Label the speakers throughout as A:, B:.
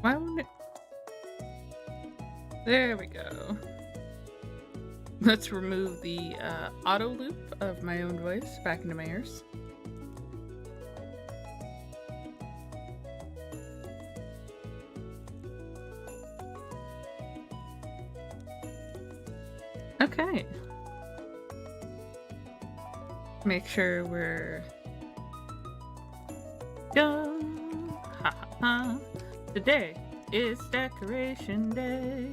A: Why won't it? There we go. Let's remove the auto loop of my own voice back into my ears. Okay. Make sure we're done. Ha ha ha. Today is decoration day.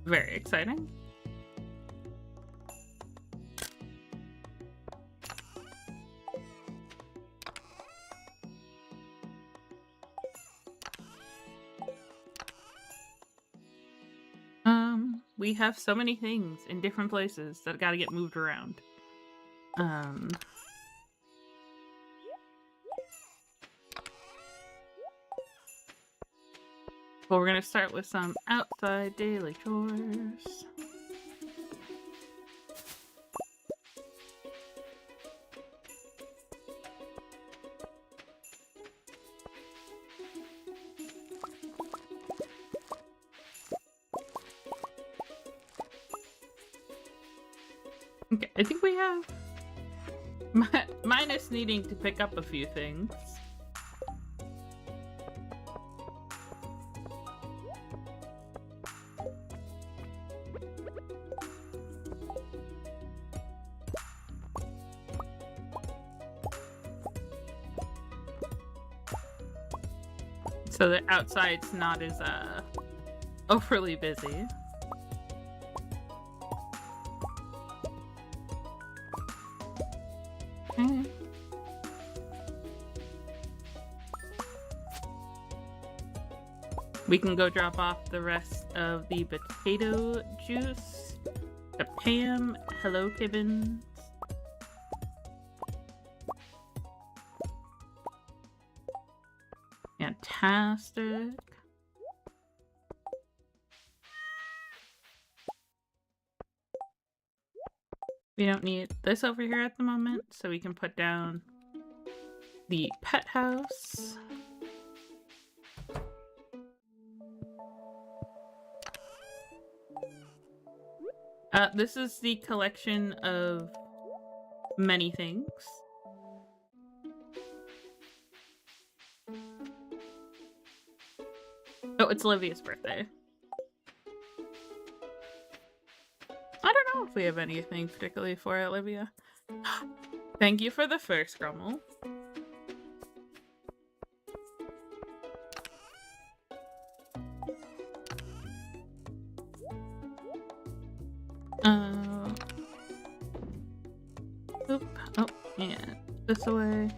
A: Very exciting. We have so many things in different places that gotta get moved around. Well, we're gonna start with some outside daily chores. Okay, I think we have minus needing to pick up a few things. So the outside's not as overly busy. Okay. We can go drop off the rest of the potato juice to Pam. Hello, Kibbins. Fantastic. We don't need this over here at the moment, so we can put down the pet house. This is the collection of many things. Oh, it's Olivia's birthday. I don't know if we have anything particularly for Olivia. Thank you for the first Grummel. Oop. Oh, and this away.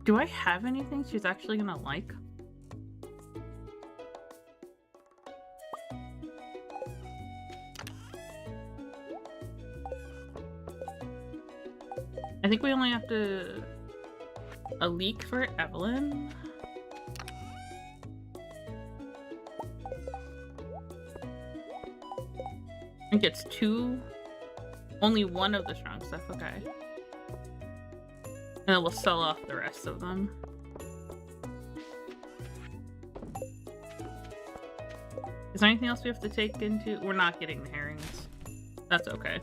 A: Do I have anything she's actually gonna like? I think we only have to... a leek for Evelyn. I think it's two. Only one of the strong stuff, okay. And then we'll sell off the rest of them. Is there anything else we have to take into? We're not getting the herrings. That's okay.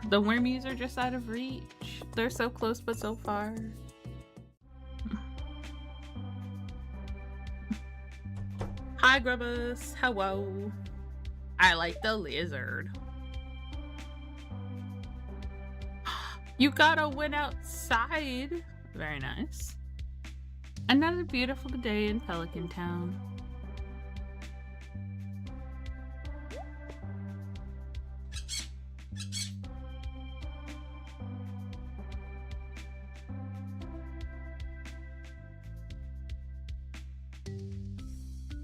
A: The wormies are just out of reach. They're so close but so far. Hi, Grubbus. Hello. I like the lizard. You gotta win outside. Very nice. Another beautiful day in Pelican Town.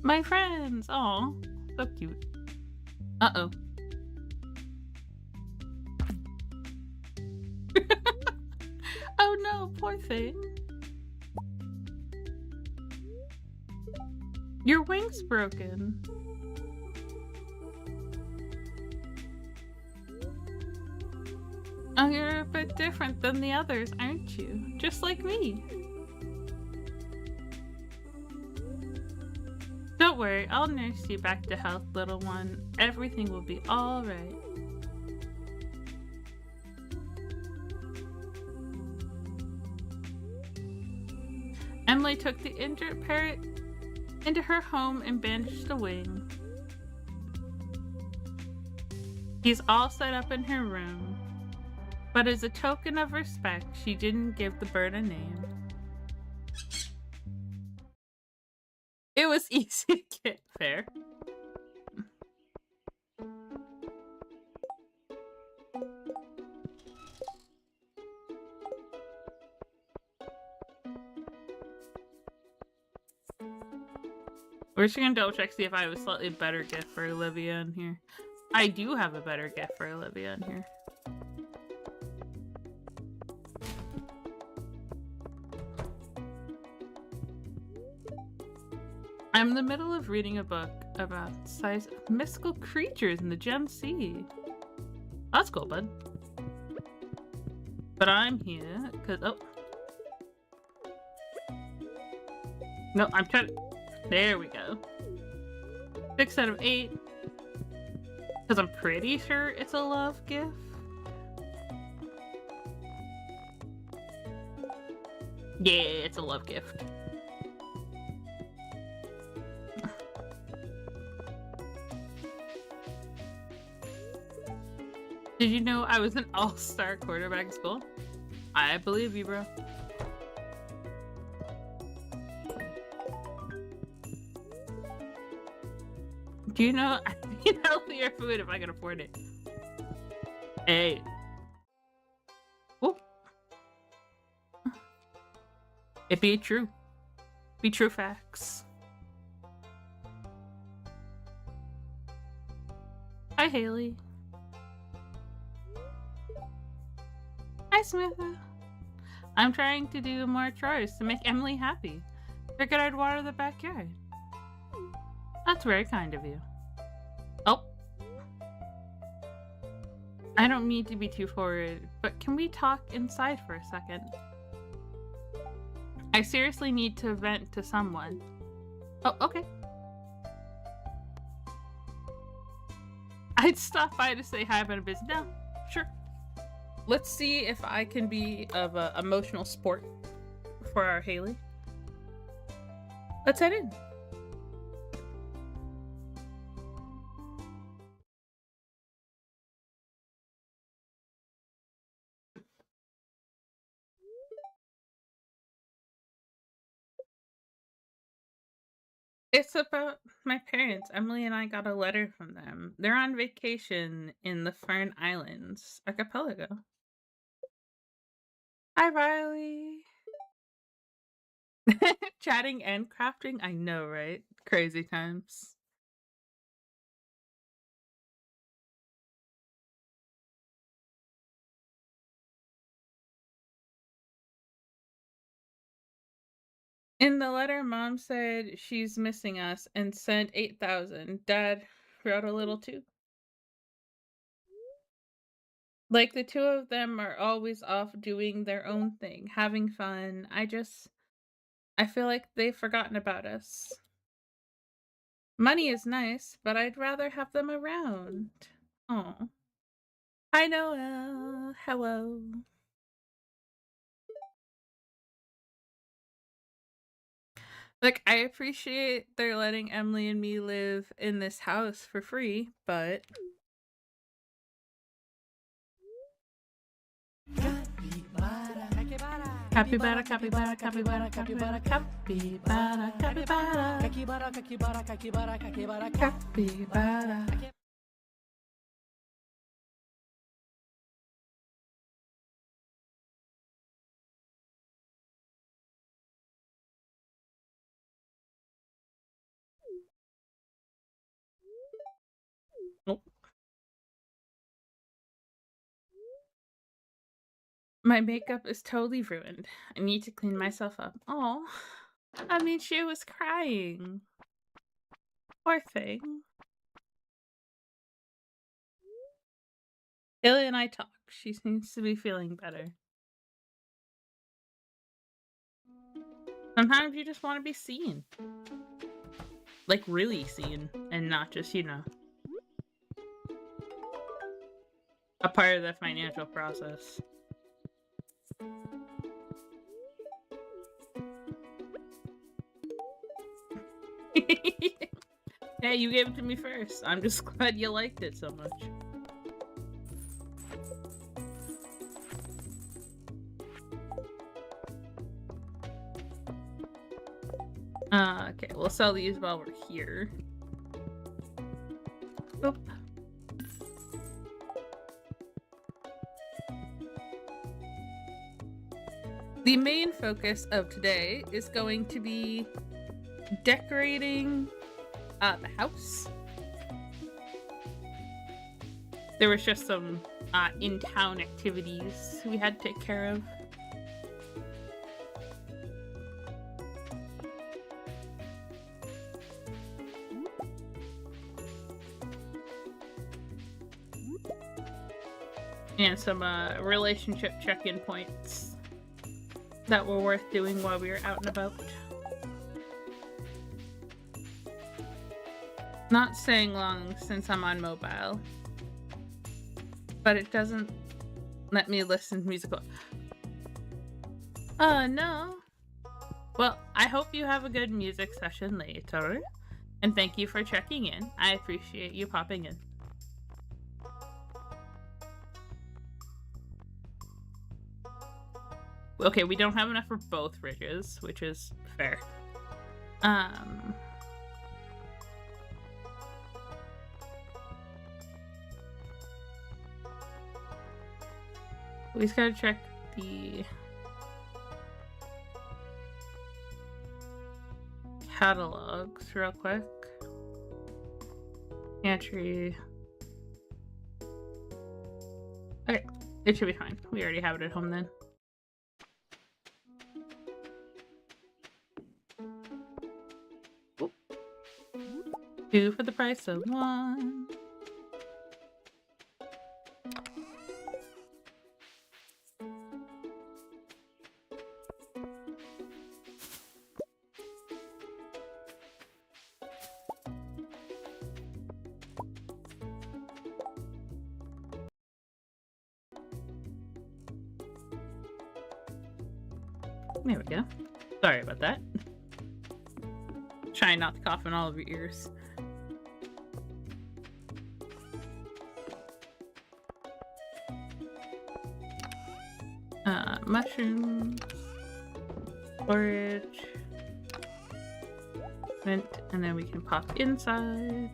A: My friends! Aw, so cute. Uh-oh. Oh no, poor thing. Your wing's broken. Oh, you're a bit different than the others, aren't you? Just like me. Don't worry, I'll nurse you back to health, little one. Everything will be all right. Emily took the injured parrot into her home and bandaged the wing. He's all set up in her room, but as a token of respect, she didn't give the bird a name. It was easy to get fair. We're just gonna double check, see if I have a slightly better gift for Olivia in here. I do have a better gift for Olivia in here. I'm in the middle of reading a book about size mystical creatures in the Gem Sea. That's cool, bud. But I'm here because no, I'm trying to. There we go. 6 out of 8. Because I'm pretty sure it's a love gift. Yeah, it's a love gift. Did you know I was an all-star quarterback in school? I believe you, bro. Do you know I need healthier food if I can afford it? Hey. Oh. It be true. Be true facts. Hi, Haley. Hi, Smitha. I'm trying to do more chores to make Emily happy. Figured I'd water the backyard. That's very kind of you. Oh. I don't mean to be too forward, but can we talk inside for a second? I seriously need to vent to someone. Oh, okay. I'd stop by to say hi, but I'm busy. No, sure. Let's see if I can be of emotional support for our Haley. Let's head in. It's about my parents. Emily and I got a letter from them. They're on vacation in the Fern Islands archipelago. Hi, Riley. Chatting and crafting? I know, right? Crazy times. In the letter, Mom said she's missing us and sent 8,000. Dad wrote a little too. Like the two of them are always off doing their own thing, having fun. I feel like they've forgotten about us. Money is nice, but I'd rather have them around. Oh. Hi, Noel. Hello. Like, I appreciate they're letting Emily and me live in this house for free, but... Capybara, capybara, capybara, capybara, capybara, capybara, capybara, capybara. Nope. My makeup is totally ruined. I need to clean myself up. Oh, I mean, she was crying. Poor thing. Haley and I talked. She seems to be feeling better. Sometimes you just want to be seen. Like, really seen, and not just, you know, a part of the financial process. Hey, you gave it to me first. I'm just glad you liked it so much. Okay, we'll sell these while we're here. Oop. The main focus of today is going to be decorating the house. There was just some in-town activities we had to take care of. And some relationship check-in points that were worth doing while we were out and about. Not staying long since I'm on mobile, but it doesn't let me listen to musical. No. Well, I hope you have a good music session later, and thank you for checking in. I appreciate you popping in. Okay, we don't have enough for both ridges, which is fair. We just gotta check the catalogs real quick. Pantry. Okay, it should be fine. We already have it at home then. Oop. 2 for the price of 1. There we go. Sorry about that. Trying not to cough in all of your ears. Mushrooms, storage, vent, and then we can pop inside.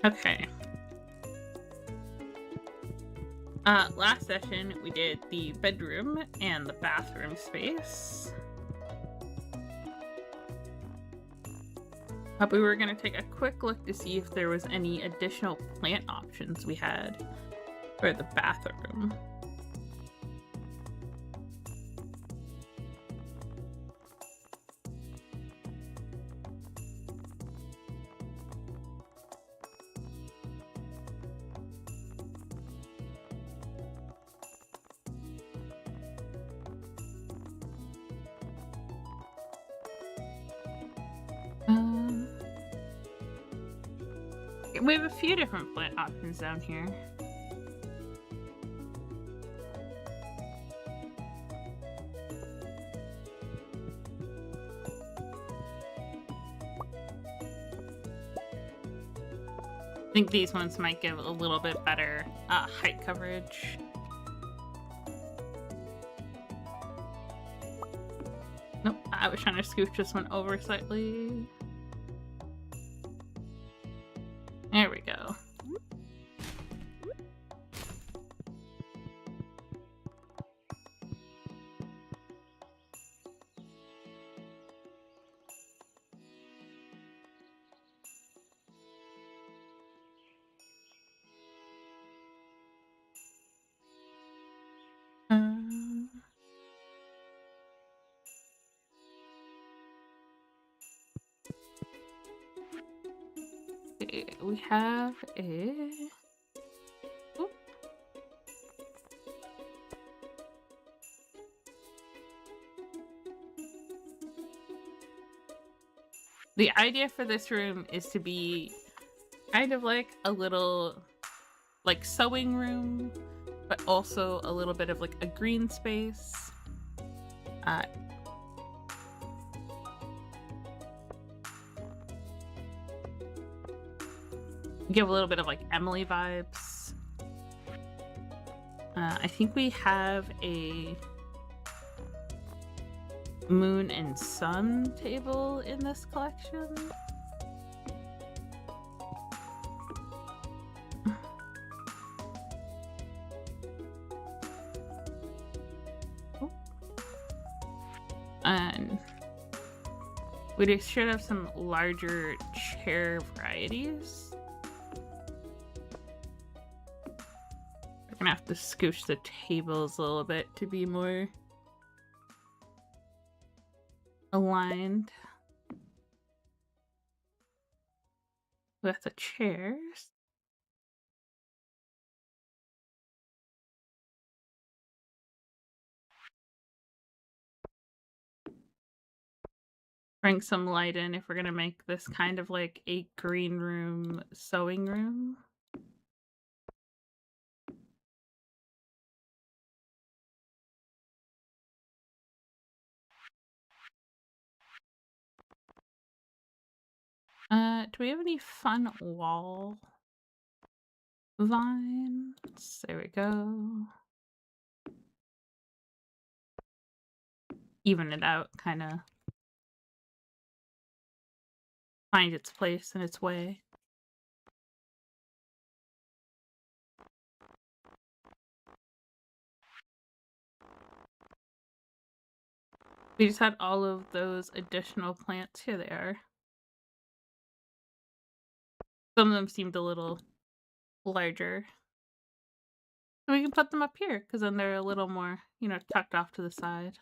A: Okay. Last session we did the bedroom and the bathroom space. We were gonna take a quick look to see if there was any additional plant options we had for the bathroom. We have a few different plant options down here. I think these ones might give a little bit better height coverage. Nope, I was trying to scooch this one over slightly. There we go. Okay, we have a... Oop. The idea for this room is to be kind of like a little like sewing room, but also a little bit of like a green space. Give a little bit of like Emily vibes. I think we have a moon and sun table in this collection. And we should have some larger chair varieties. We're gonna have to scooch the tables a little bit to be more aligned with the chairs. Bring some light in if we're gonna make this kind of like a green room sewing room. Do we have any fun wall vines? There we go. Even it out, kind of find its place and its way. We just had all of those additional plants. Here they are. Some of them seemed a little larger. So we can put them up here, because then they're a little more, you know, tucked off to the side.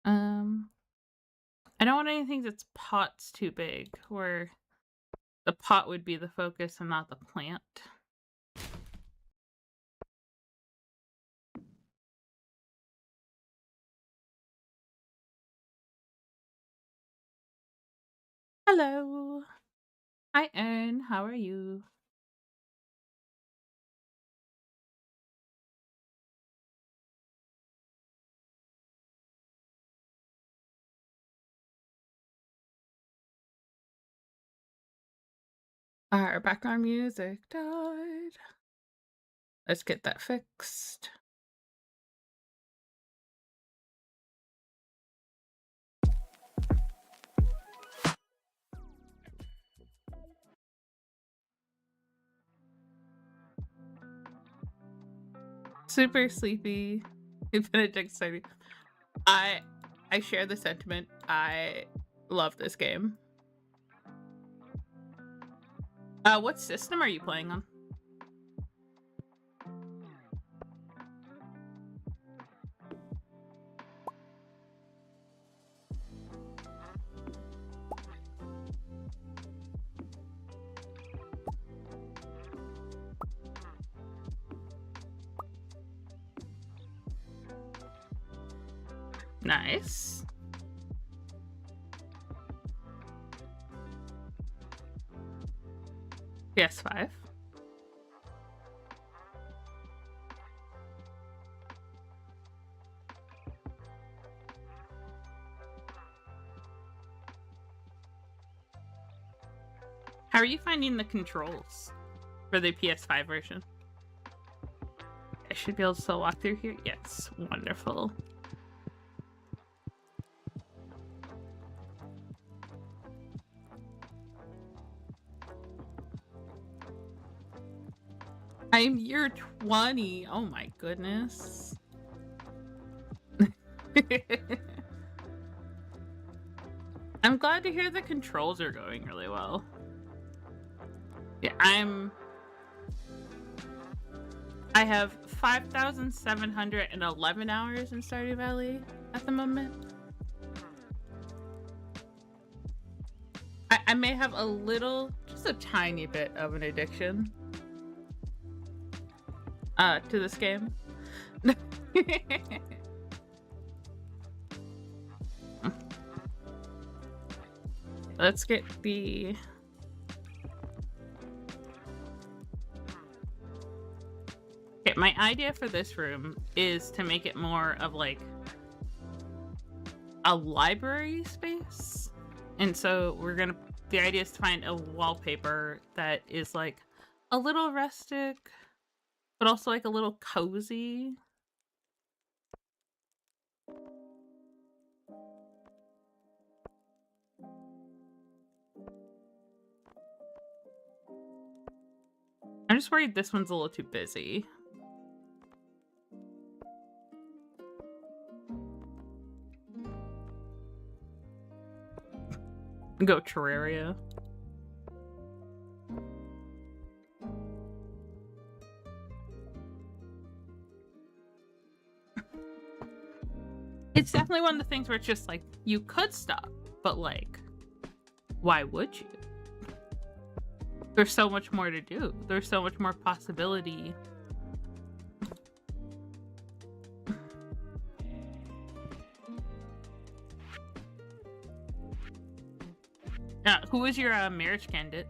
A: I don't want anything that's pot's too big, where the pot would be the focus and not the plant. Hello. Hi, Erin. How are you? Our background music died. Let's get that fixed. Super sleepy. Benedict excited. I share the sentiment. I love this game. What system are you playing on? Nice. PS5. How are you finding the controls for the PS5 version? I should be able to still walk through here. Yes, wonderful. I'm year 20. Oh my goodness. I'm glad to hear the controls are going really well. Yeah, I have 5,711 hours in Stardew Valley at the moment. I may have a little, just a tiny bit of an addiction to this game. Let's get the... Okay, my idea for this room is to make it more of like a library space. And so the idea is to find a wallpaper that is like a little rustic, but also like a little cozy. I'm just worried this one's a little too busy. Go Terraria. It's definitely one of the things where it's just like, you could stop, but like, why would you? There's so much more to do. There's so much more possibility. Who is your marriage candidate?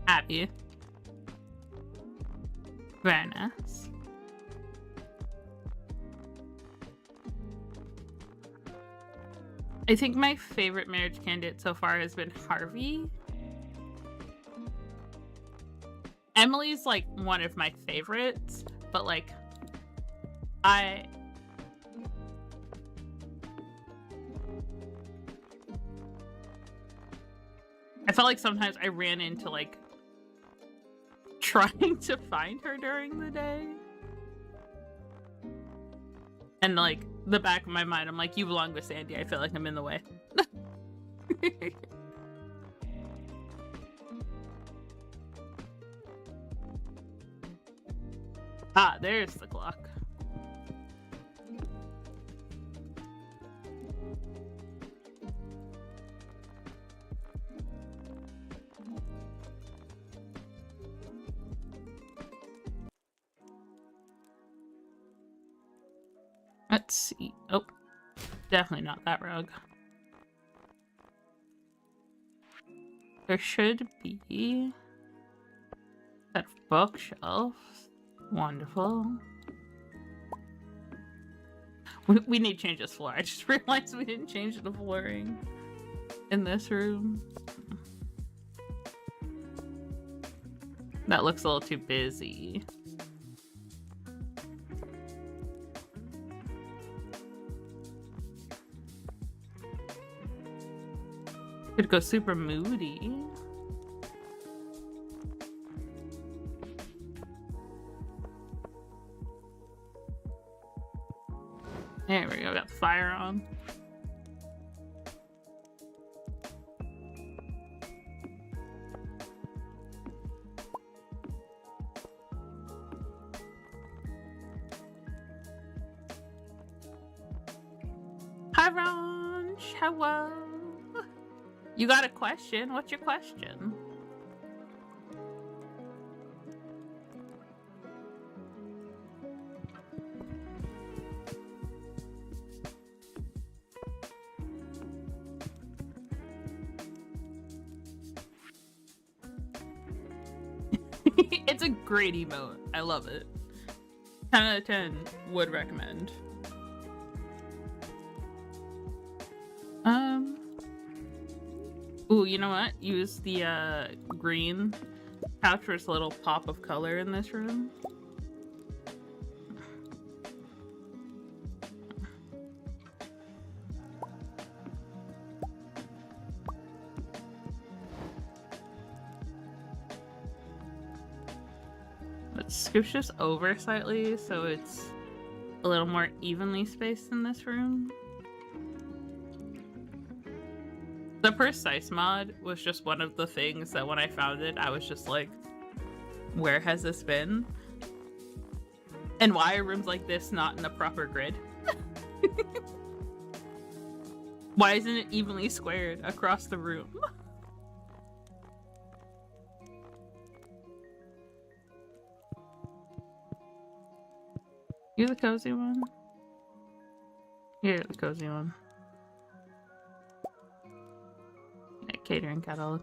A: Abby. Very nice. I think my favorite marriage candidate so far has been Harvey. Emily's like one of my favorites, but like I felt like sometimes I ran into like trying to find her during the day. And like the back of my mind, I'm like, you belong with Sandy. I feel like I'm in the way. Ah, there's the clock. Let's see. Oh, definitely not that rug. There should be that bookshelf. Wonderful. We need to change this floor. I just realized we didn't change the flooring in this room. That looks a little too busy. Could go super moody. There we go, got the fire on. Hi, Ron. Hello. You got a question? What's your question? It's a great emote. I love it. 10 out of 10 would recommend. Ooh, you know what? Use the green couch for a little pop of color in this room. Let's scooch this over slightly so it's a little more evenly spaced in this room. The precise mod was just one of the things that when I found it, I was just like, where has this been? And why are rooms like this not in a proper grid? Why isn't it evenly squared across the room? You're the cozy one? You're the cozy one. Yeah, catering catalog.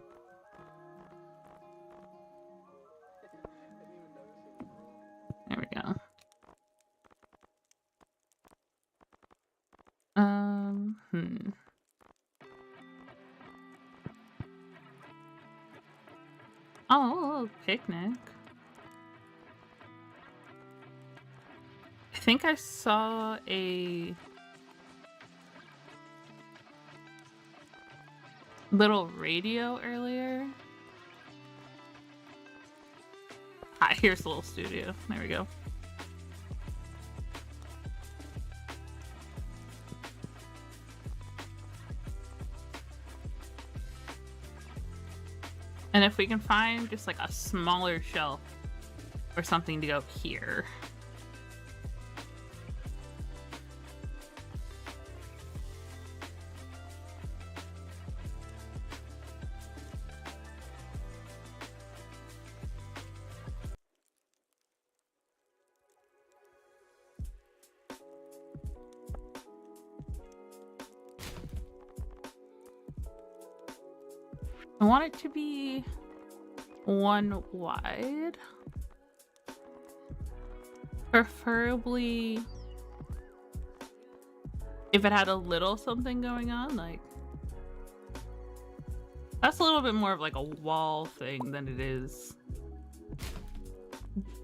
A: There we go. Oh, picnic. I think I saw a little radio earlier. Ah, here's the little studio. There we go. And if we can find just like a smaller shelf or something to go here. I want it to be one wide. Preferably if it had a little something going on, like that's a little bit more of like a wall thing than it is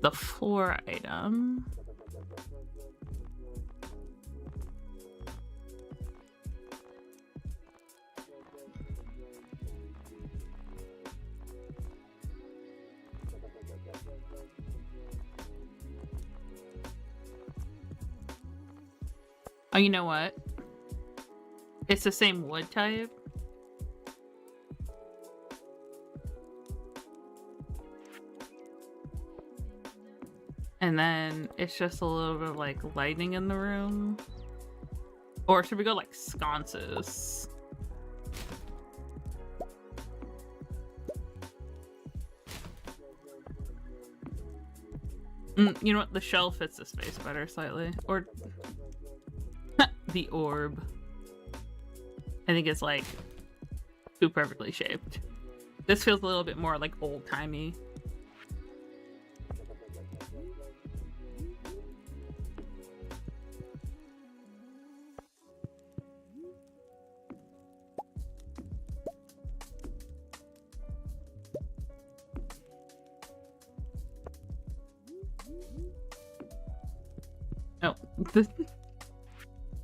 A: the floor item. Oh, you know what? It's the same wood type. And then it's just a little bit of like lighting in the room. Or should we go like sconces? You know what? The shell fits the space better slightly. Or the orb. I think it's like too perfectly shaped. This feels a little bit more like old-timey. Oh,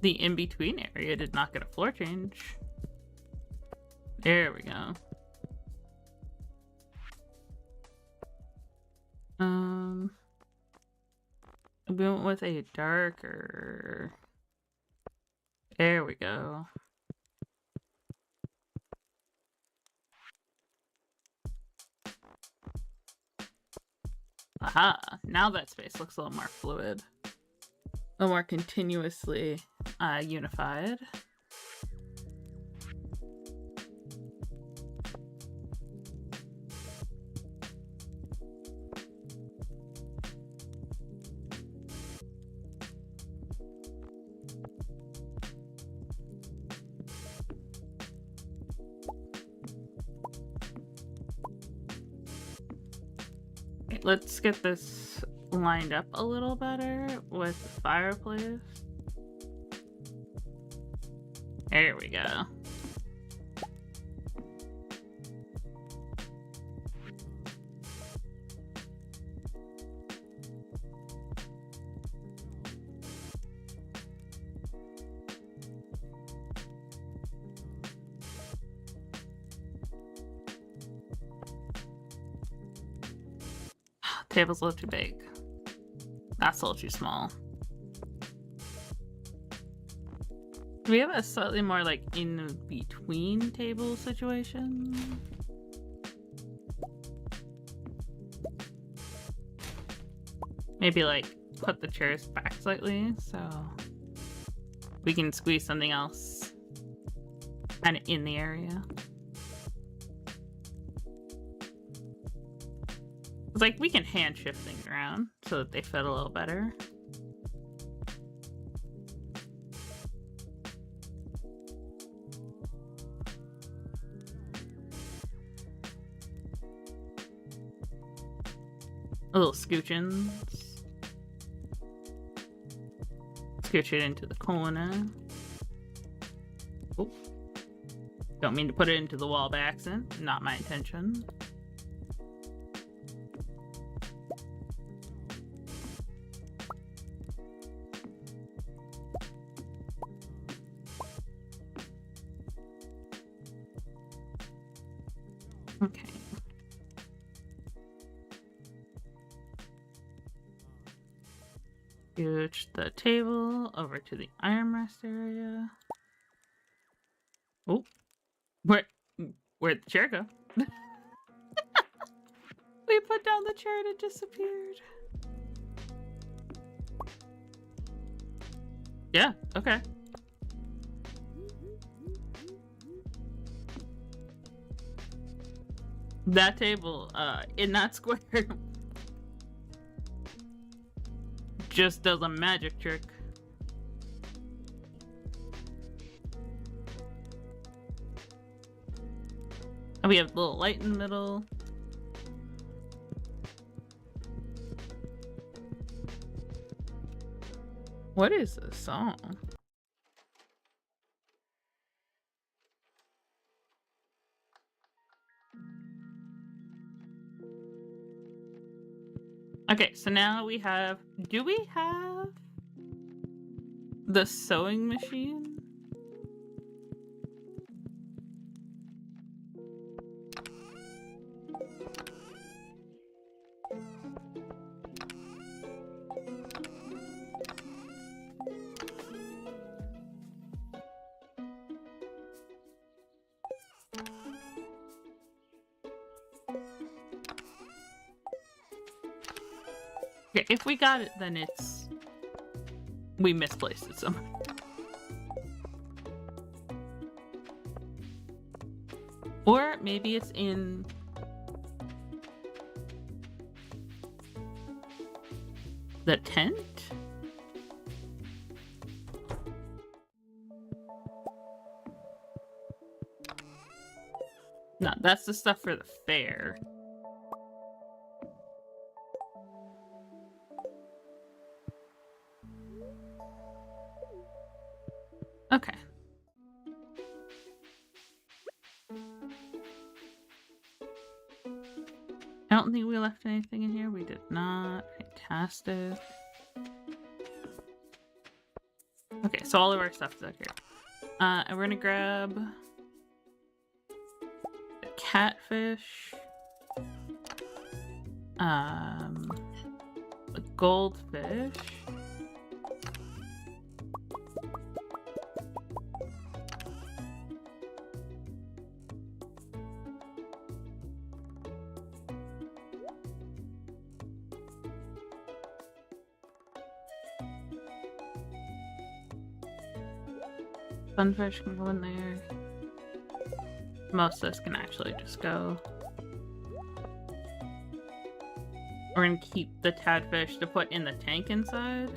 A: the in-between area did not get a floor change. There we go. We went with a darker. There we go. Aha! Now that space looks a little more fluid. A little more continuously unified. Okay, let's get this lined up a little better with the fireplace. There we go. Table's a little too big. That's a little too small. Do we have a slightly more like in between table situation? Maybe like put the chairs back slightly so we can squeeze something else kind of in the area. It's like we can hand shift things around so that they fit a little better. A little scoochins. Scooch it into the corner. Oh. Don't mean to put it into the wall by accident. Not my intention. Okay. Scooch the table over to the armrest area. Oh, where'd the chair go? We put down the chair and it disappeared. Yeah, okay. That table, in that square just does a magic trick. And we have a little light in the middle. What is this song? Okay, so now we have... Do we have the sewing machine? Okay, if we got it, then it's... We misplaced it somewhere. Or maybe it's in... the tent? No, that's the stuff for the fair. Okay. I don't think we left anything in here. We did not. Fantastic. Okay, so all of our stuff is out here. And we're gonna grab the catfish. The goldfish. Sunfish can go in there. Most of this can actually just go. We're gonna keep the tadfish to put in the tank inside.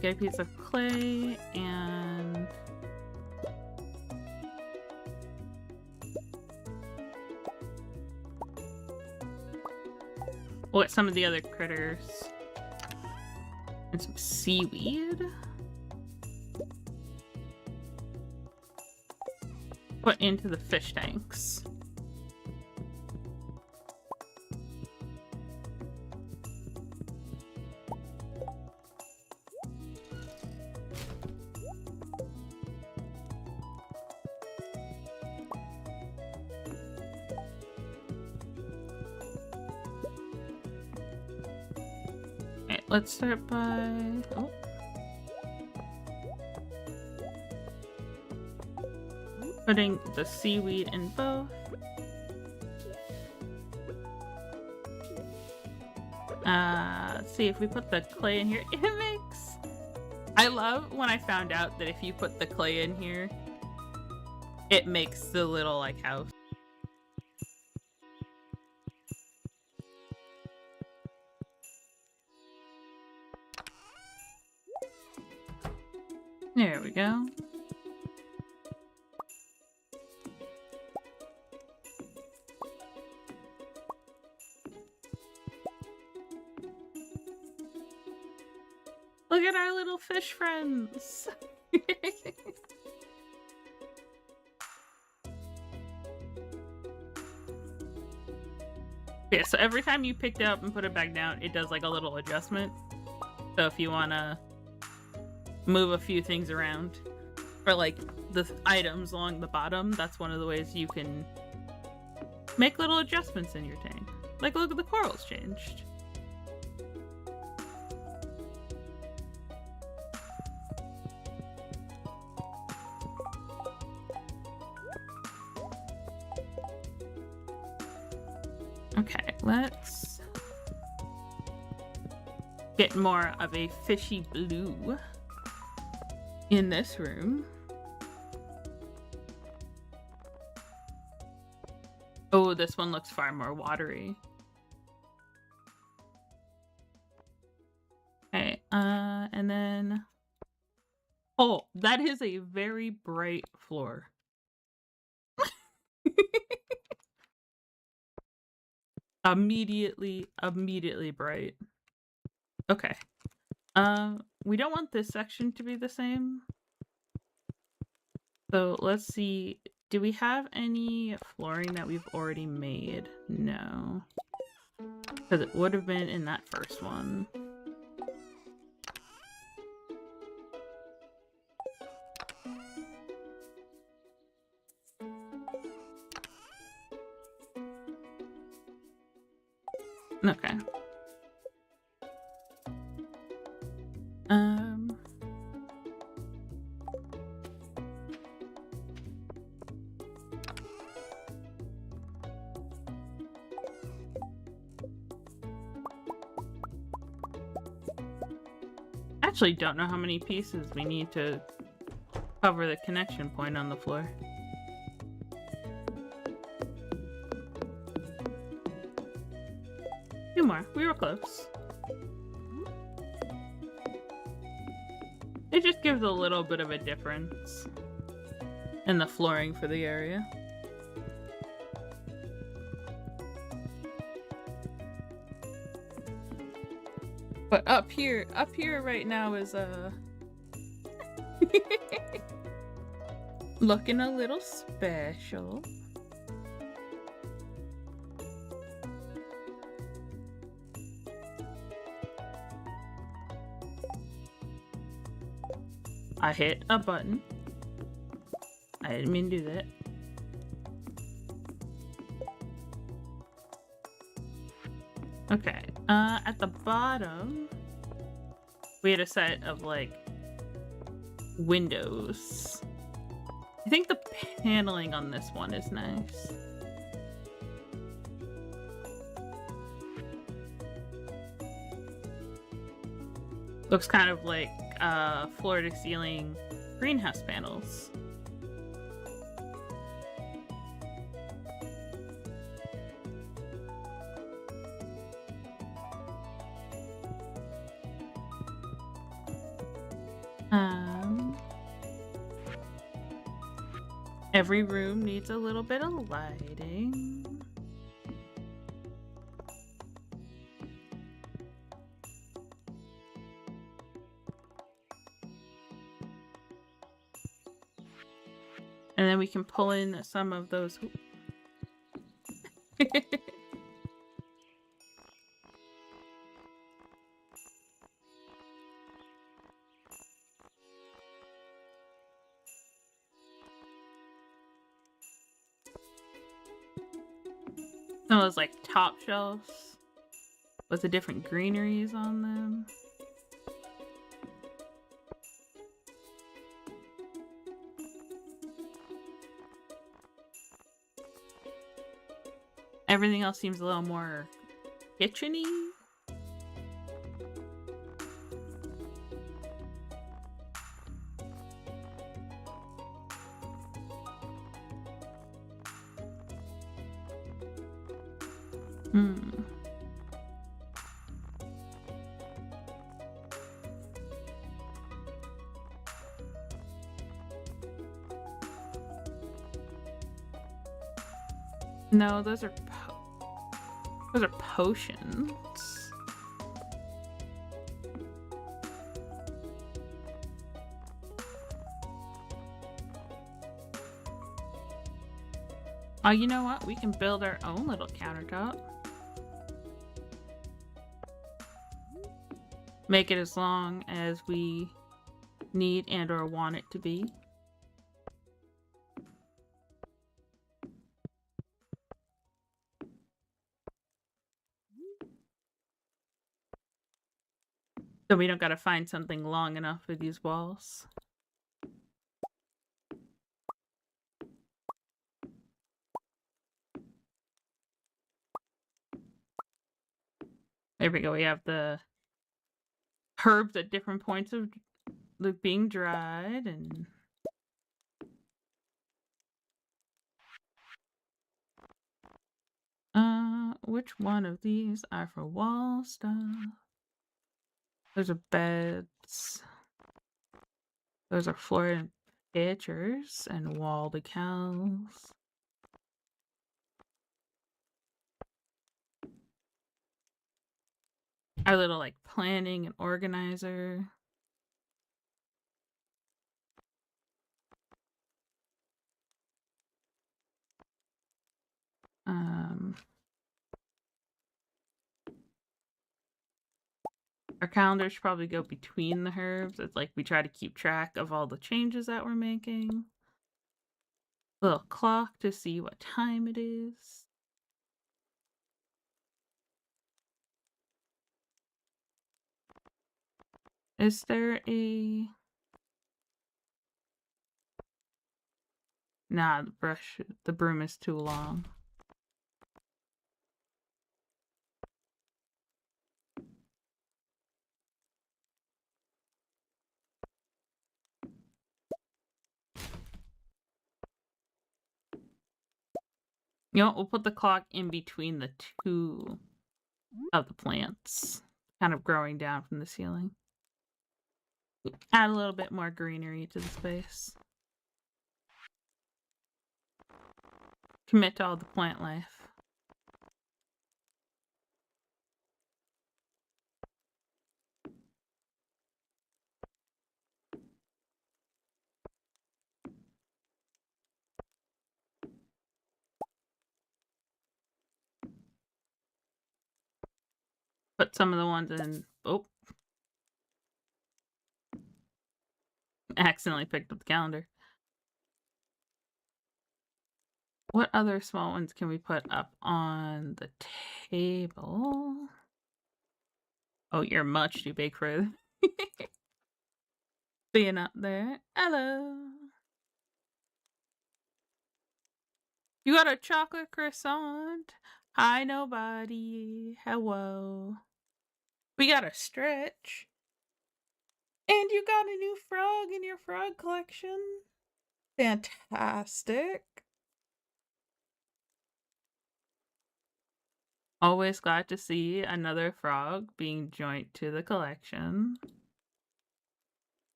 A: Get a piece of clay and we'll get some of the other critters and some seaweed. Put into the fish tanks. let's start by... Oh. Putting the seaweed in both. Let's see if we put the clay in here. It makes... I love when I found out that if you put the clay in here, it makes the little, like, house. There we go. Look at our little fish friends. Yeah, so every time you pick it up and put it back down, it does like a little adjustment. So if you want to move a few things around, or like the items along the bottom, that's one of the ways you can make little adjustments in your tank. Like, look at the corals changed. Okay, let's get more of a fishy blue in this room. Oh, this one looks far more watery. Okay, and then... Oh, that is a very bright floor. Immediately bright. Okay. We don't want this section to be the same. So let's see. Do we have any flooring that we've already made? No. Because it would have been in that first one. Okay. Actually don't know how many pieces we need to cover the connection point on the floor. Two more. We were close. It just gives a little bit of a difference in the flooring for the area. But up here right now is looking a little special. I hit a button. I didn't mean to do that. Okay, at the bottom, we had a set of, like, windows. I think the paneling on this one is nice. Looks kind of like floor-to-ceiling greenhouse panels. Every room needs a little bit of lighting. And then we can pull in some of those. Some of those, like, top shelves with the different greeneries on them. Everything else seems a little more kitchen-y. Hmm. No, those are potions. Oh, you know what? We can build our own little countertop. Make it as long as we need and or want it to be. So we don't gotta find something long enough for these walls. There we go. We have the herbs at different points of being dried and which one of these are for wall stuff? Those are beds. Those are floor pictures and wall decals. Our little like planning and organizer. Our calendars probably go between the herbs. It's like we try to keep track of all the changes that we're making. Little clock to see what time it is. Is there a... Nah, the broom is too long. You know what? We'll put the clock in between the two of the plants, kind of growing down from the ceiling. Add a little bit more greenery to the space. Commit to all the plant life. Put some of the ones in... Oh. Accidentally picked up the calendar. What other small ones can we put up on the table? Oh, you're much too big for being up there. Hello. You got a chocolate croissant? Hi, nobody. Hello. We got a stretch. And you got a new frog in your frog collection. Fantastic. Always glad to see another frog being joined to the collection.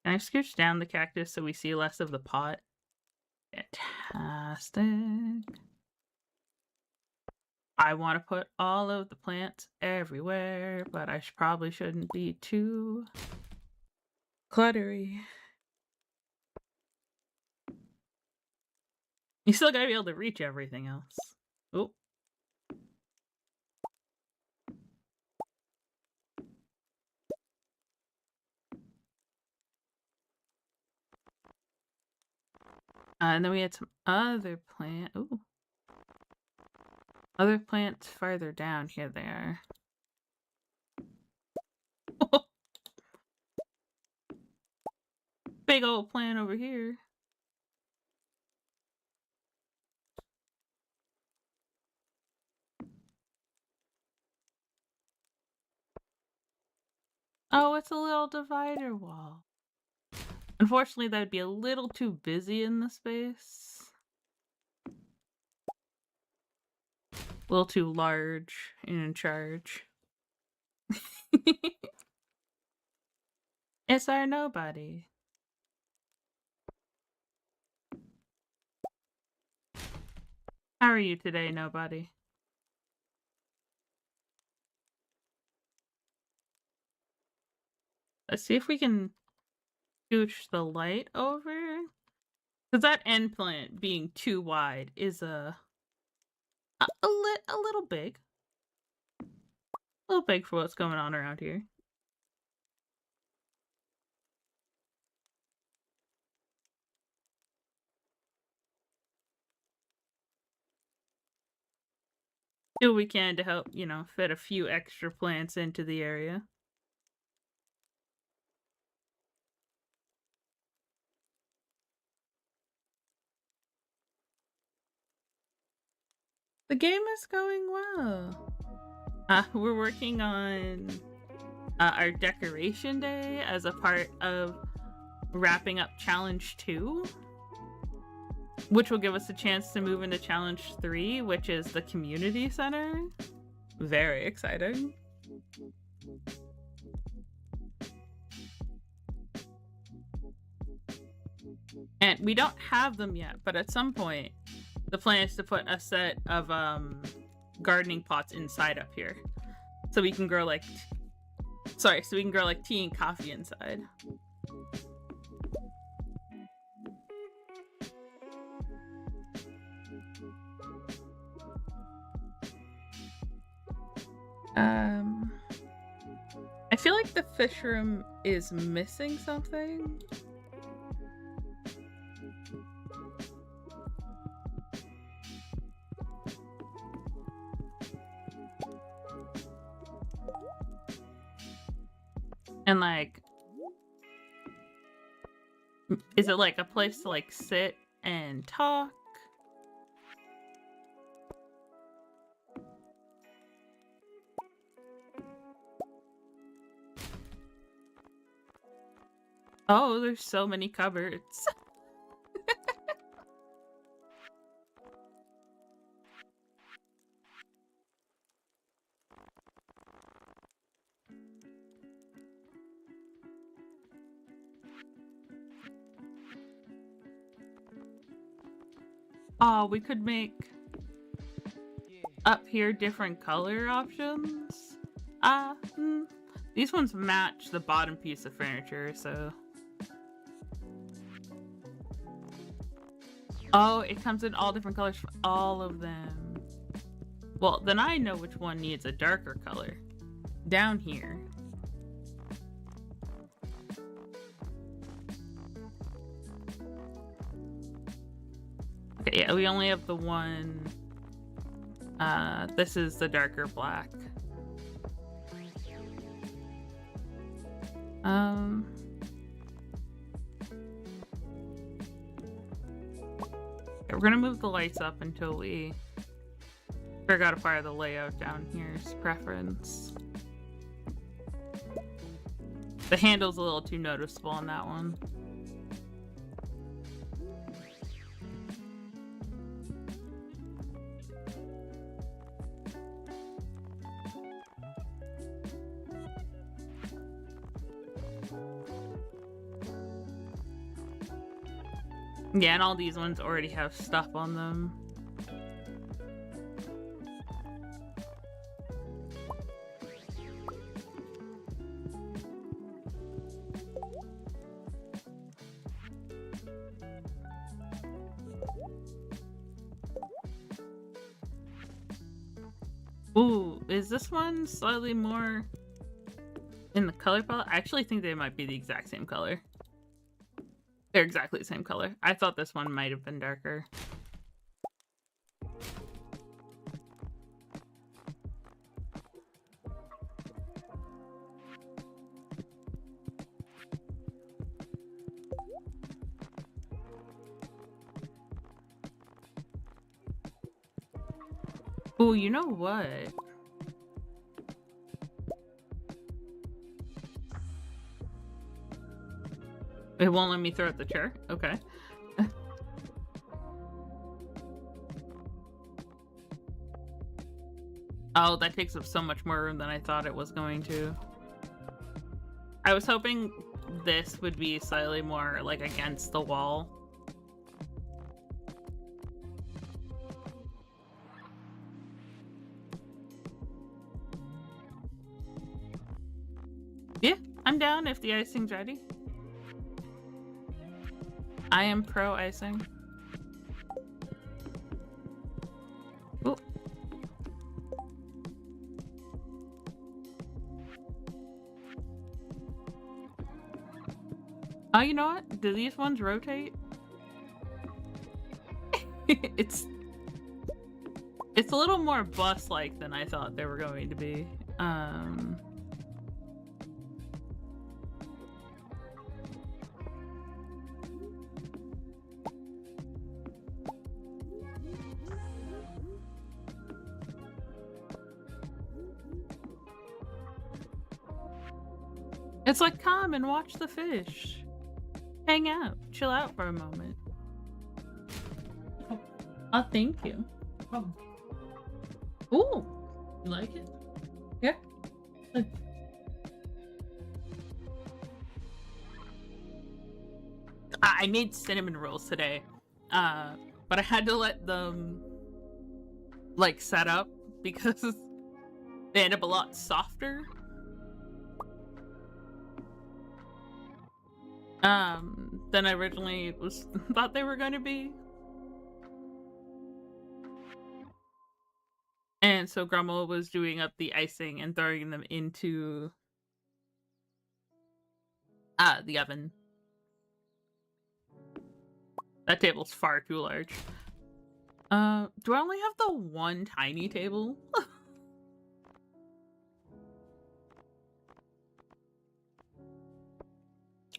A: Can I scooch down the cactus so we see less of the pot? Fantastic. I want to put all of the plants everywhere, but I probably shouldn't be too cluttery. You still gotta be able to reach everything else. Oh. And then we had some other plant. Ooh. Other plants farther down. Here they are. Big old plant over here. Oh, it's a little divider wall. Unfortunately, that would be a little too busy in the space. A little too large and in charge. It's our nobody. How are you today, nobody? Let's see if we can scooch the light over. Because that end plant being too wide is a little big. A little big for what's going on around here. Do what we can to help, fit a few extra plants into the area. The game is going well. We're working on our decoration day as a part of wrapping up challenge 2, which will give us a chance to move into challenge 3, which is the community center. Very exciting. And we don't have them yet, but at some point the plan is to put a set of gardening pots inside up here, so we can grow like tea and coffee inside. I feel like the fish room is missing something. And like, is it like a place to like sit and talk? Oh, there's so many cupboards. Oh, we could make up here different color options. These ones match the bottom piece of furniture, so. Oh, it comes in all different colors for all of them. Well, then I know which one needs a darker color. Down here. Okay, yeah, we only have the one. This is the darker black. We're gonna move the lights up until we figure out a part of the layout down here's preference. The handle's a little too noticeable on that one. Yeah, and all these ones already have stuff on them. Ooh, is this one slightly more in the color palette? I actually think they might be the exact same color. They're exactly the same color. I thought this one might have been darker. Ooh, you know what? It won't let me throw out the chair? Okay. Oh, that takes up so much more room than I thought it was going to. I was hoping this would be slightly more, like, against the wall. Yeah, I'm down if the icing's ready. I am pro icing. Ooh. Oh, you know what? Do these ones rotate? It's a little more bus-like than I thought they were going to be. It's like, come and watch the fish. Hang out. Chill out for a moment. Oh, thank you. Oh. Ooh. You like it? Yeah. I made cinnamon rolls today. But I had to let them, like, set up because they end up a lot softer. Than I originally thought they were going to be. And so Grandma was doing up the icing and throwing them into the oven. That table's far too large. Do I only have the one tiny table?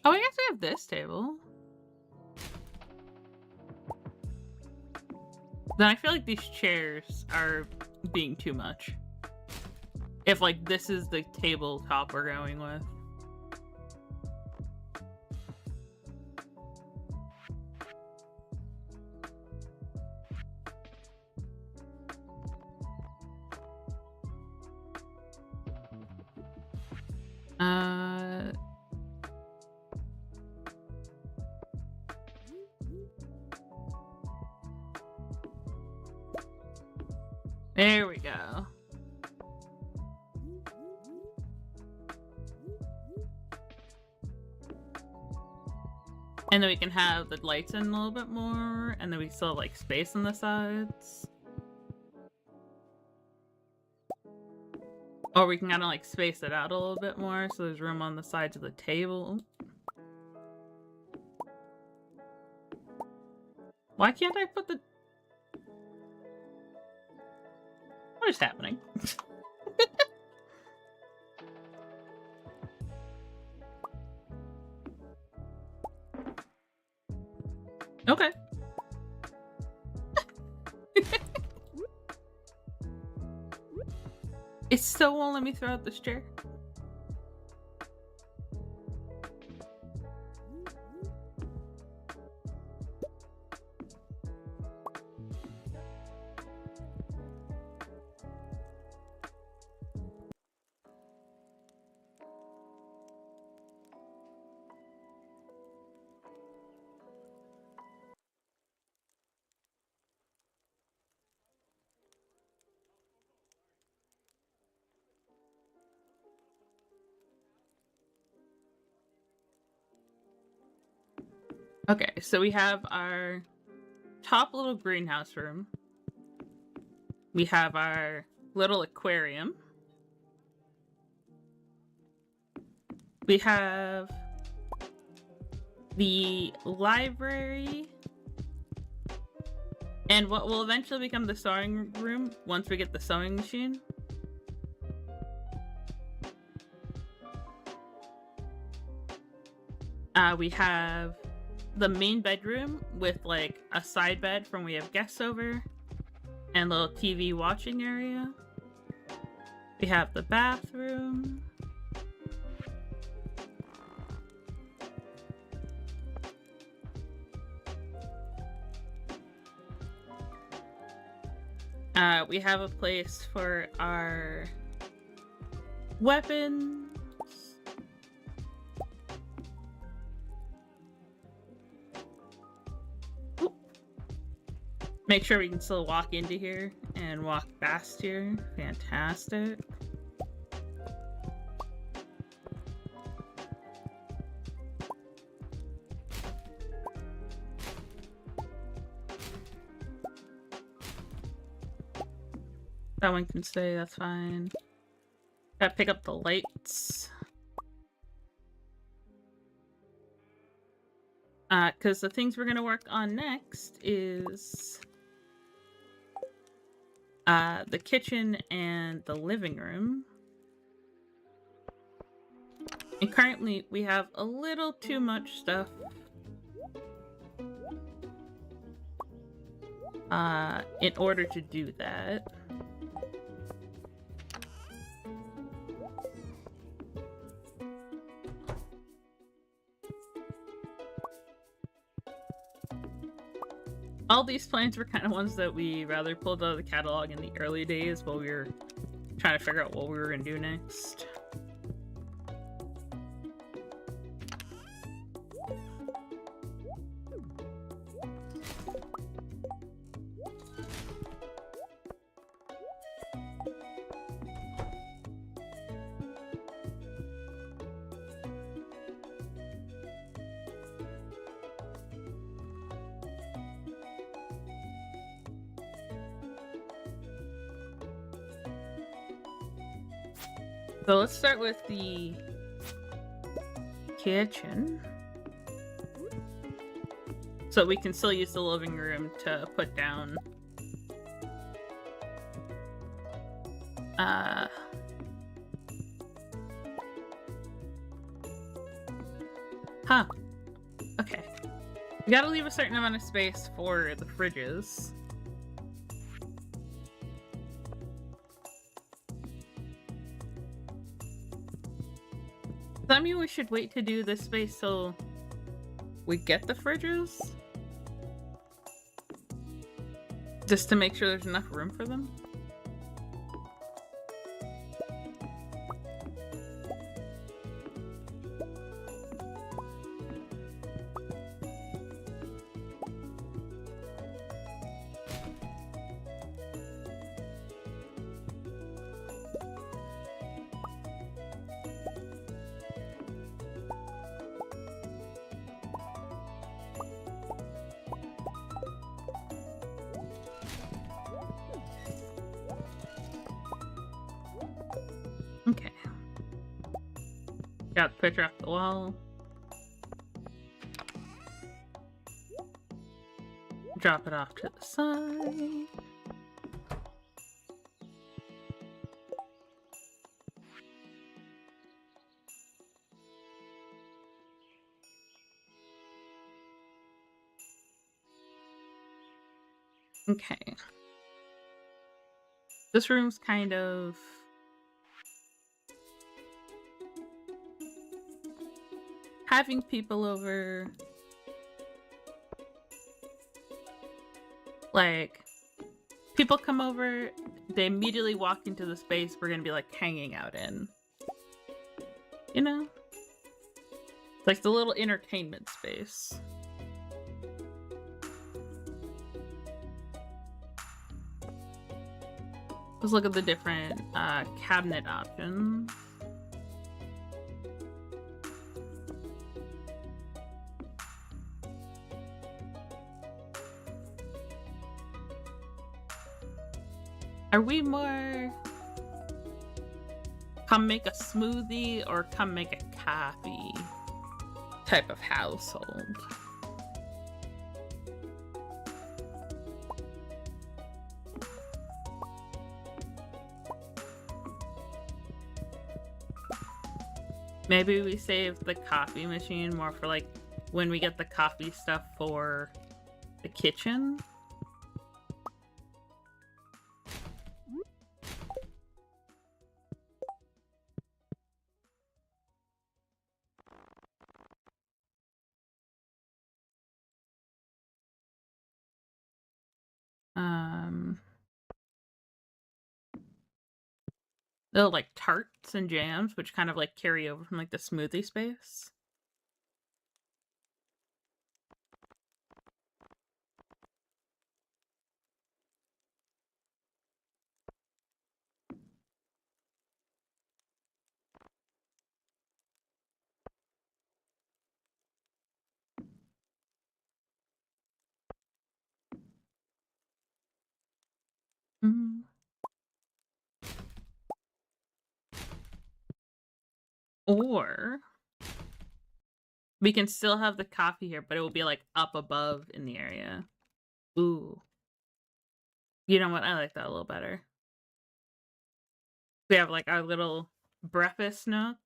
A: Oh, I guess we have this table. Then I feel like these chairs are being too much. If, like, this is the tabletop we're going with. There we go. And then we can have the lights in a little bit more, and then we still have, like, space on the sides. Or we can kind of, like, space it out a little bit more so there's room on the sides of the table. Why can't I put the... What is happening? Okay. It still won't let me throw out this chair. Okay, so we have our top little greenhouse room. We have our little aquarium. We have the library. And what will eventually become the sewing room once we get the sewing machine. We have the main bedroom with, like, a side bed from when we have guests over and a little TV watching area. We have the bathroom. We have a place for our weapons. Oop. Make sure we can still walk into here and walk past here. Fantastic. That one can stay, that's fine. Gotta pick up the lights. Because the things we're gonna work on next is the kitchen and the living room. And currently we have a little too much stuff in order to do that. All these plans were kind of ones that we rather pulled out of the catalog in the early days while we were trying to figure out what we were going to do next. So let's start with the kitchen. So we can still use the living room to put down huh. Okay. We gotta leave a certain amount of space for the fridges. Does that mean we should wait to do this space till we get the fridges? Just to make sure there's enough room for them? Okay. Got the picture off the wall. Drop it off to the side. Okay. This room's kind of having people over, like, people come over, they immediately walk into the space we're gonna be like hanging out in. You know? It's like the little entertainment space. Let's look at the different cabinet options. Are we more come make a smoothie or come make a coffee type of household? Maybe we save the coffee machine more for like when we get the coffee stuff for the kitchen. Little like tarts and jams, which kind of like carry over from like the smoothie space. Mm. Or we can still have the coffee here, but it will be like up above in the area. Ooh. You know what? I like that a little better. We have like our little breakfast nook.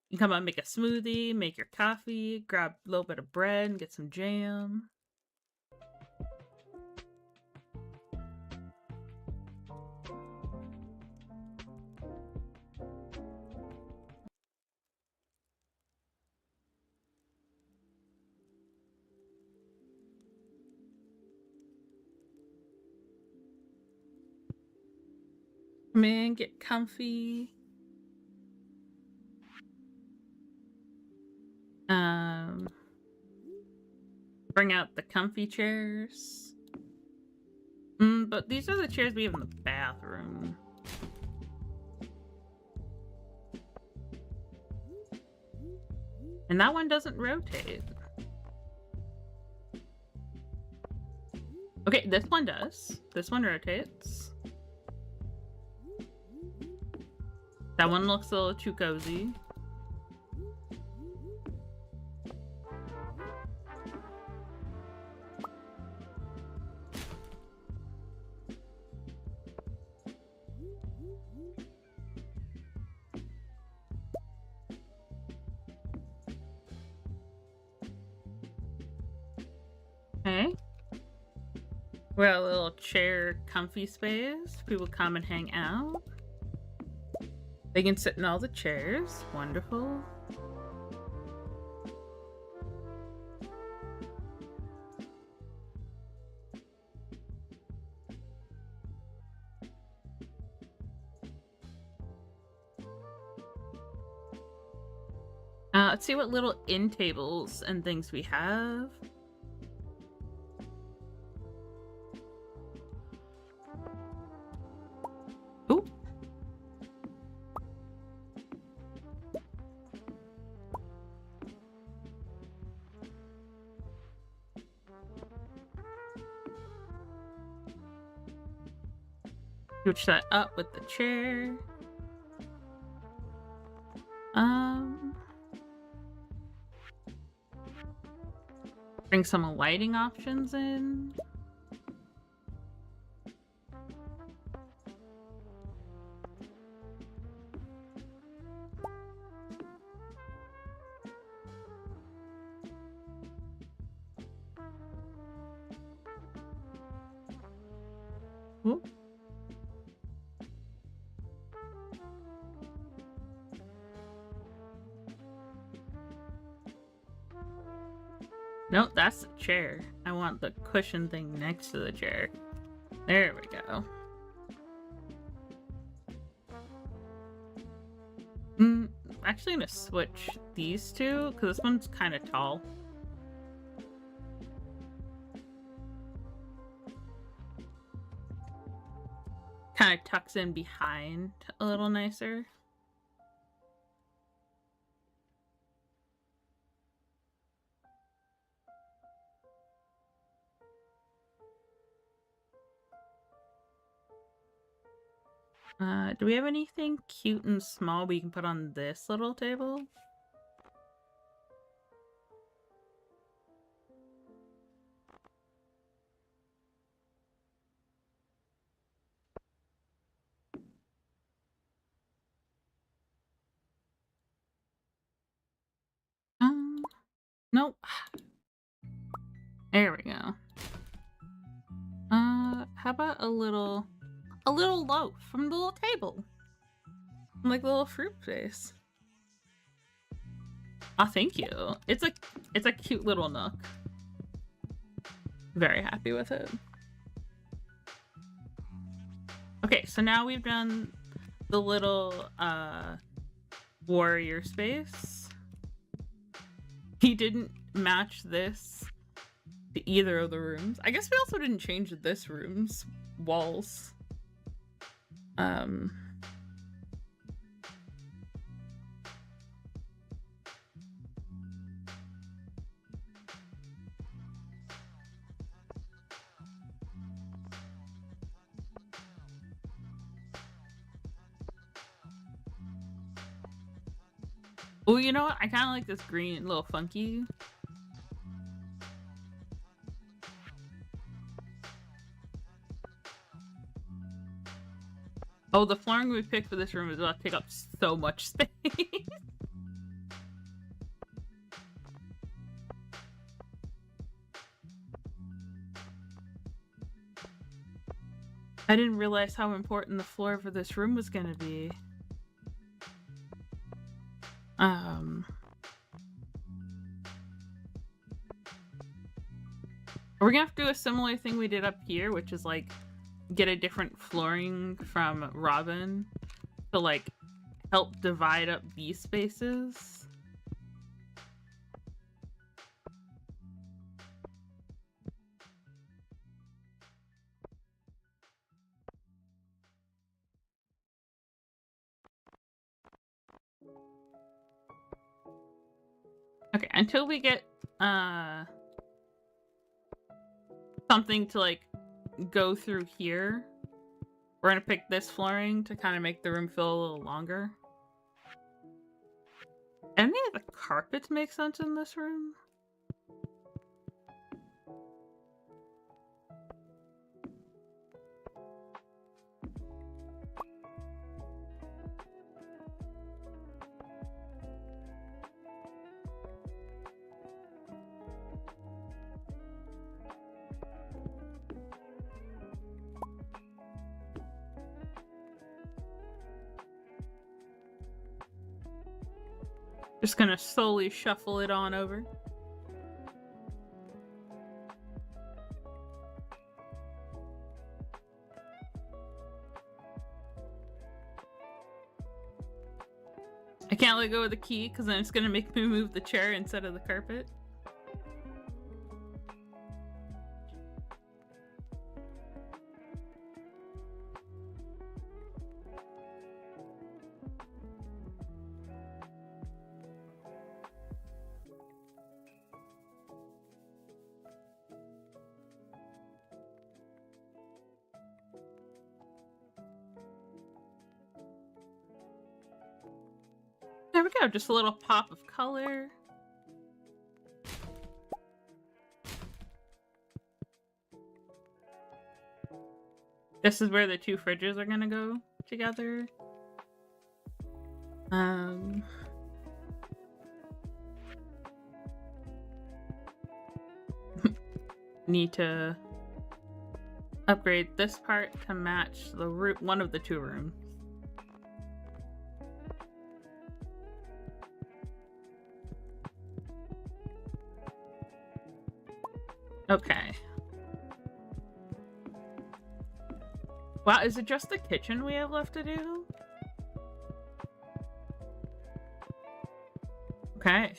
A: You come out and make a smoothie, make your coffee, grab a little bit of bread and get some jam. Come in, get comfy. Bring out the comfy chairs. But these are the chairs we have in the bathroom. And that one doesn't rotate. Okay, this one does. This one rotates. That one looks a little too cozy. Okay. We got a little chair comfy space. People come and hang out. They can sit in all the chairs. Wonderful. Let's see what little end tables and things we have. Ooh. Switch that up with the chair. Bring some lighting options in. Ooh. Nope, that's the chair. I want the cushion thing next to the chair. There we go. Actually gonna switch these two, because this one's kind of tall. Kind of tucks in behind a little nicer. Do we have anything cute and small we can put on this little table? Nope. There we go. How about a little loaf from the little table? Like a little fruit face. Oh, thank you. It's a cute little nook. Very happy with it. Okay, so now we've done the little warrior space. He didn't match this to either of the rooms. I guess we also didn't change this room's walls. Oh, you know what? I kind of like this green, a little funky. Oh, the flooring we picked for this room is about to take up so much space. I didn't realize how important the floor for this room was going to be. We're gonna have to do a similar thing we did up here, which is like get a different flooring from Robin to like help divide up these spaces. Okay, until we get something to like go through here, we're gonna pick this flooring to kind of make the room feel a little longer. Any of the carpets make sense in this room? Just gonna slowly shuffle it on over. I can't let go of the key because then it's gonna make me move the chair instead of the carpet. There we go, just a little pop of color. This is where the two fridges are gonna go together. Need to upgrade this part to match the one of the two rooms. Okay. Wow, is it just the kitchen we have left to do? Okay.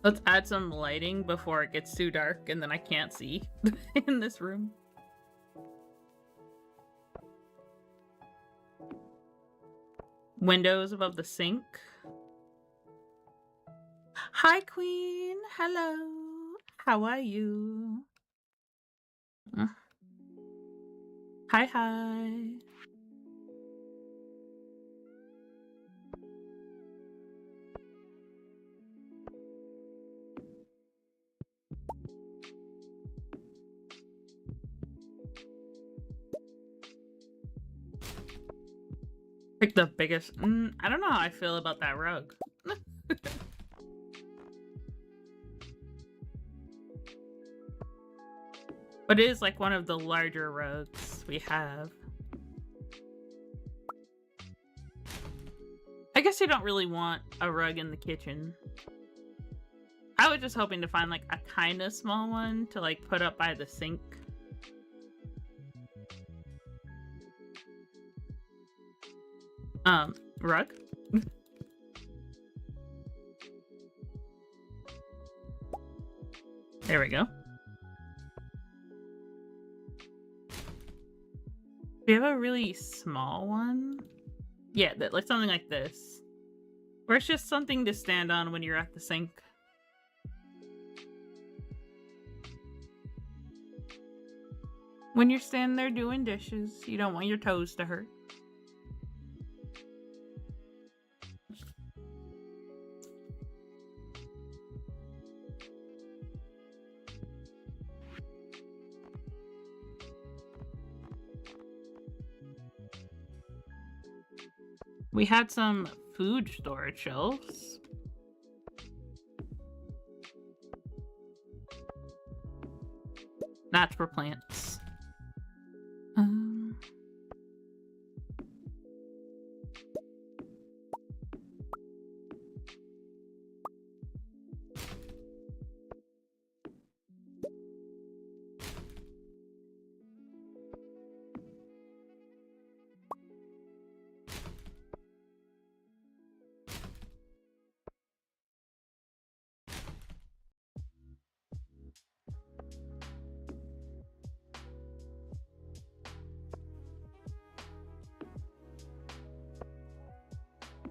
A: Let's add some lighting before it gets too dark and then I can't see in this room. Windows above the sink. Hi, Queen. Hello. How are you? Hi, hi. Pick the biggest. I don't know how I feel about that rug. But it is like one of the larger rugs we have. guess you don't really want a rug in the kitchen. I was just hoping to find like a kind of small one to like put up by the sink. Rug? There we go. Do you have a really small one? Yeah, like something like this. Or it's just something to stand on when you're at the sink. When you're standing there doing dishes, you don't want your toes to hurt. We had some food storage shelves. That's for plants.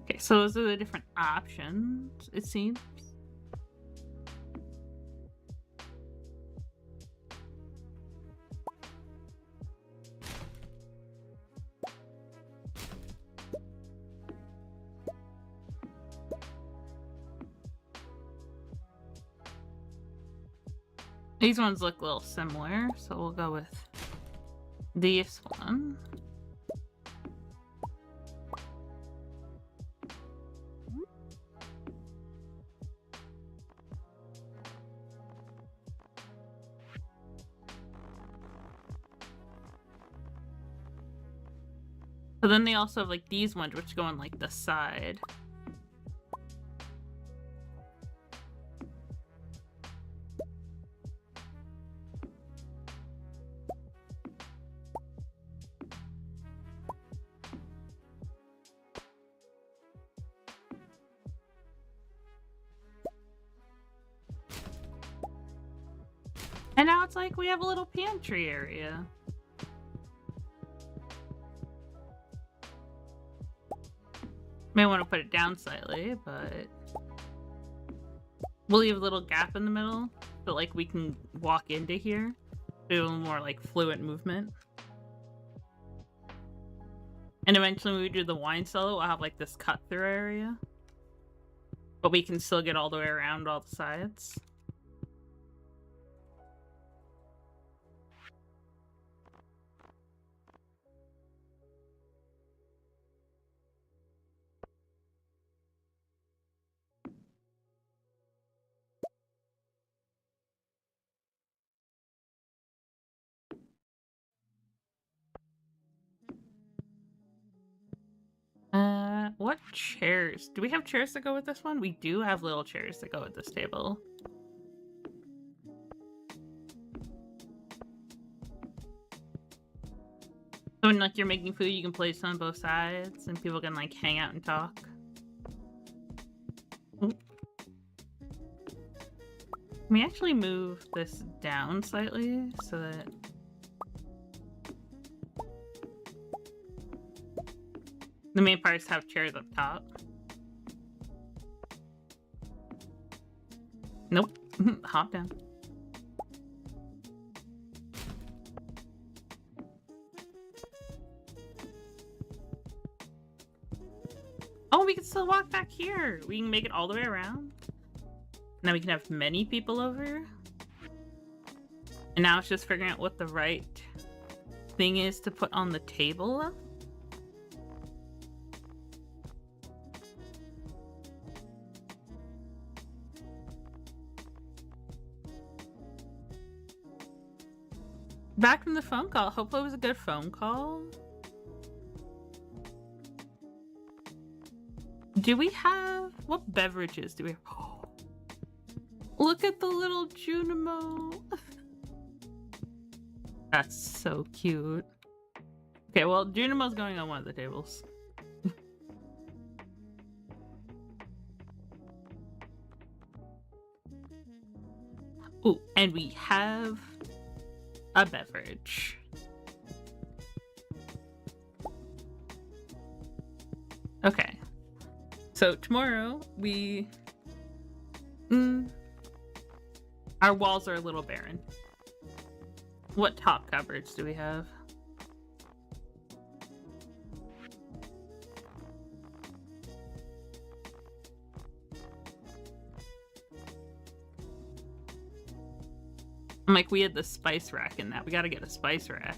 A: Okay, so those are the different options, it seems. These ones look a little similar, so we'll go with this one. But then they also have like these ones which go on like the side. And now it's like we have a little pantry area. May want to put it down slightly, but we'll leave a little gap in the middle so like we can walk into here. Do a little more like fluent movement. And eventually when we do the wine cellar, we'll have like this cut through area. But we can still get all the way around all the sides. What chairs? Do we have chairs that go with this one? We do have little chairs that go with this table. So when like you're making food, you can place on both sides and people can like hang out and talk. Ooh. Can we actually move this down slightly so that the main parts have chairs up top? Nope. Hop down. Oh, we can still walk back here. We can make it all the way around. Now we can have many people over. And now it's just figuring out what the right thing is to put on the table. Back from the phone call. Hopefully it was a good phone call. Do we have... What beverages do we have? Oh, look at the little Junimo. That's so cute. Okay, well, Junimo's going on one of the tables. Ooh, and we have a beverage. Okay. So tomorrow we... our walls are a little barren. What top cupboards do we have? I'm like, we had the spice rack in that. We gotta get a spice rack.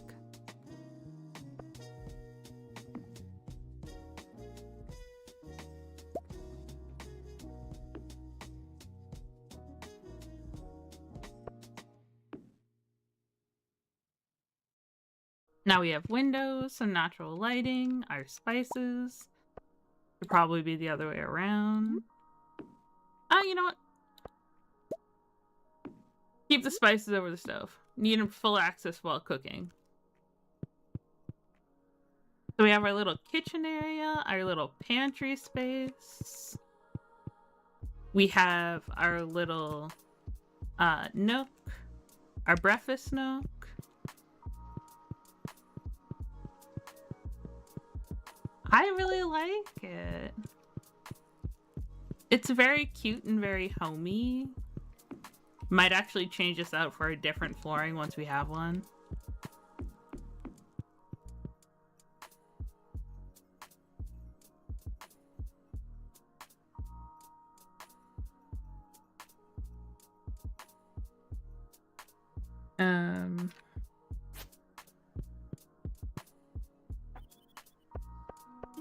A: Now we have windows, some natural lighting, our spices. Could probably be the other way around. Oh, you know what? Keep the spices over the stove. Need them full access while cooking. So we have our little kitchen area, our little pantry space. We have our little nook, our breakfast nook. I really like it. It's very cute and very homey. Might actually change this out for a different flooring once we have one.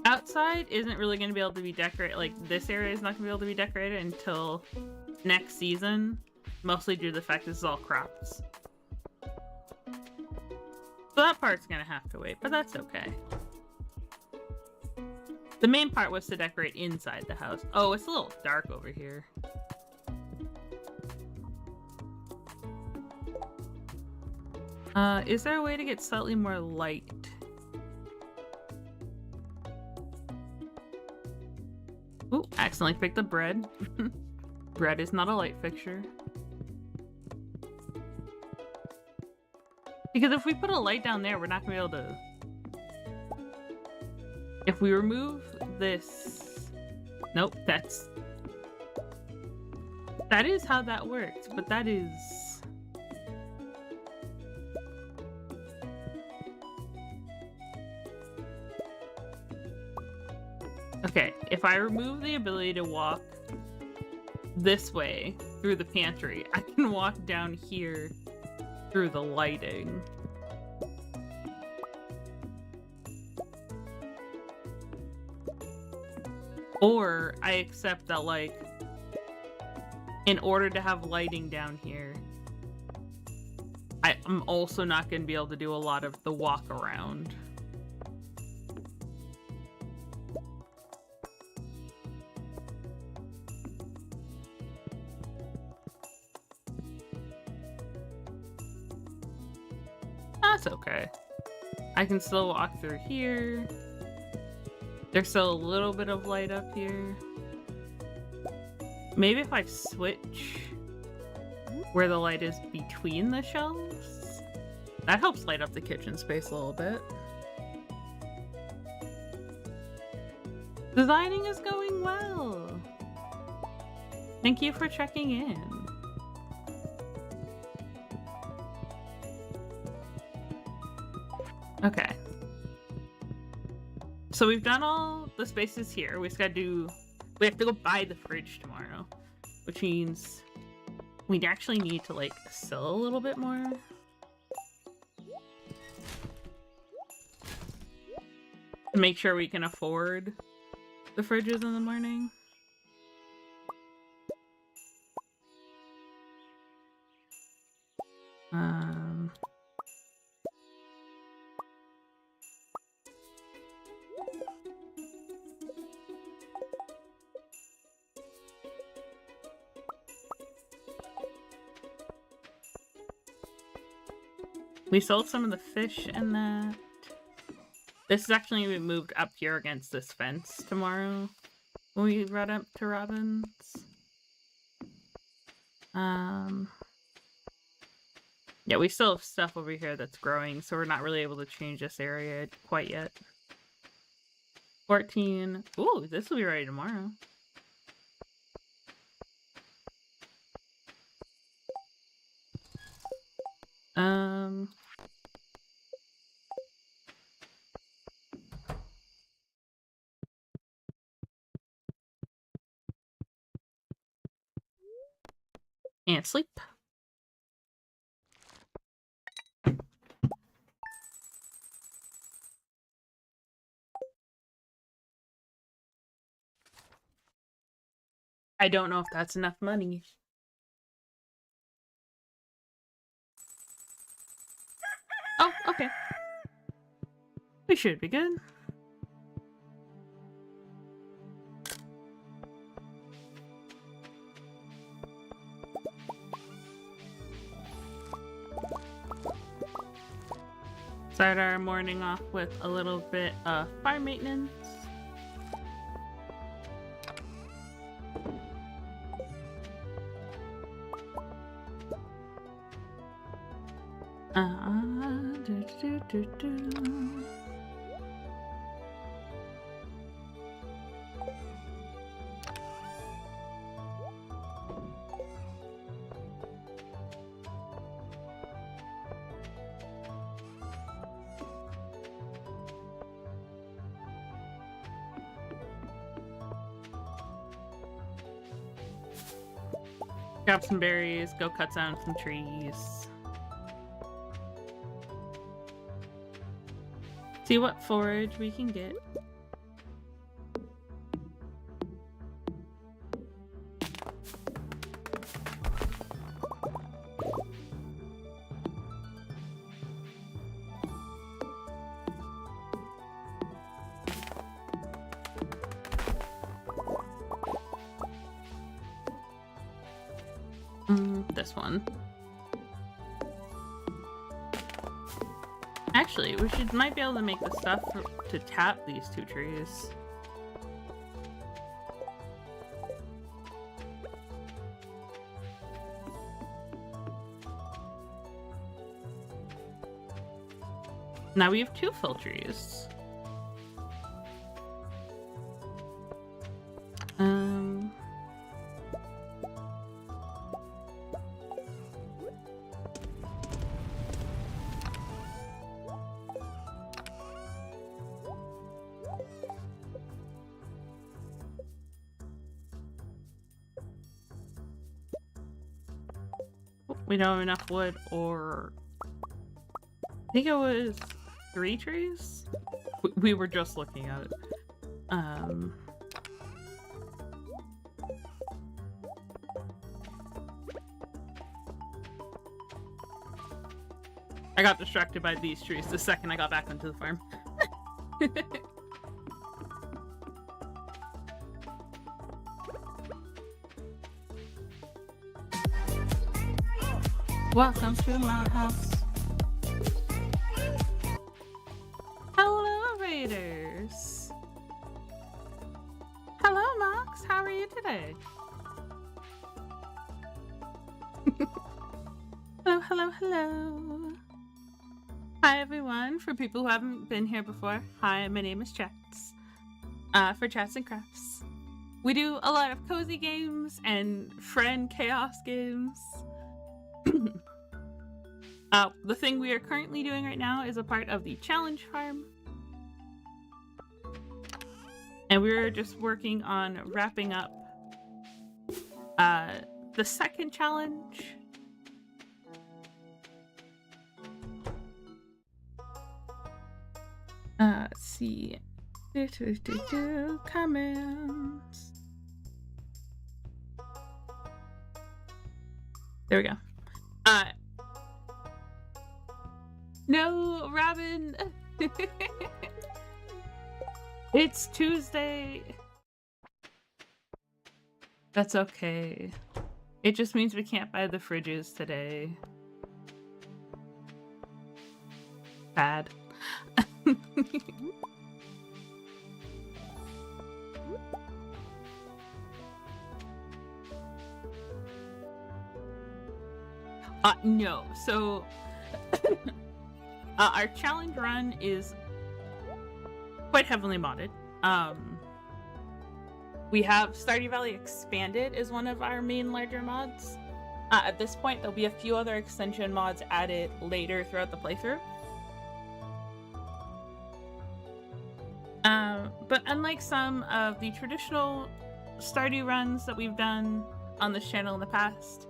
A: Outside isn't really going to be able to be decorated. Like, this area is not going to be able to be decorated until next season. Mostly due to the fact this is all crops. So that part's going to have to wait, but that's okay. The main part was to decorate inside the house. Oh, it's a little dark over here. Is there a way to get slightly more light? Ooh, accidentally picked the bread. Bread is not a light fixture. Because if we put a light down there, we're not gonna be able to... If we remove this... Nope, that's... That is how that works, but that is... Okay, if I remove the ability to walk this way through the pantry, I can walk down here through the lighting. Or I accept that, like, in order to have lighting down here, I'm also not going to be able to do a lot of the walk around. That's okay. I can still walk through here. There's still a little bit of light up here. Maybe if I switch where the light is between the shelves, that helps light up the kitchen space a little bit. Designing is going well. Thank you for checking in. Okay. So we've done all the spaces here. We just gotta do... We have to go buy the fridge tomorrow. Which means we actually need to, like, sell a little bit more. To make sure we can afford the fridges in the morning. We sold some of the fish and that. This is actually going to be moved up here against this fence tomorrow when we run up to Robin's. Yeah, we still have stuff over here that's growing, so we're not really able to change this area quite yet. 14. Ooh, this will be ready tomorrow. And sleep. I don't know if that's enough money. Oh, okay. We should be good. Start our morning off with a little bit of farm maintenance. Grab some berries, go cut down some trees. See what forage we can get. This one. Actually, we might be able to make the stuff to tap these two trees. Now we have 2 full trees. We don't have enough wood, or I think it was 3 trees? We were just looking at it. I got distracted by these trees the second I got back onto the farm. Welcome to my house. Hello, Raiders. Hello, Mox. How are you today? Hello, hello, hello. Hi, everyone. For people who haven't been here before, hi, my name is Chats. For Chats and Crafts. We do a lot of cozy games and friend chaos games. The thing we are currently doing right now is a part of the challenge farm. And we're just working on wrapping up the second challenge. Let's see. Comments. There we go. No, Robin. It's Tuesday. That's okay. It just means we can't buy the fridges today. Bad. No. So our challenge run is quite heavily modded. We have Stardew Valley Expanded is one of our main larger mods. At this point, there'll be a few other extension mods added later throughout the playthrough. But unlike some of the traditional Stardew runs that we've done on this channel in the past,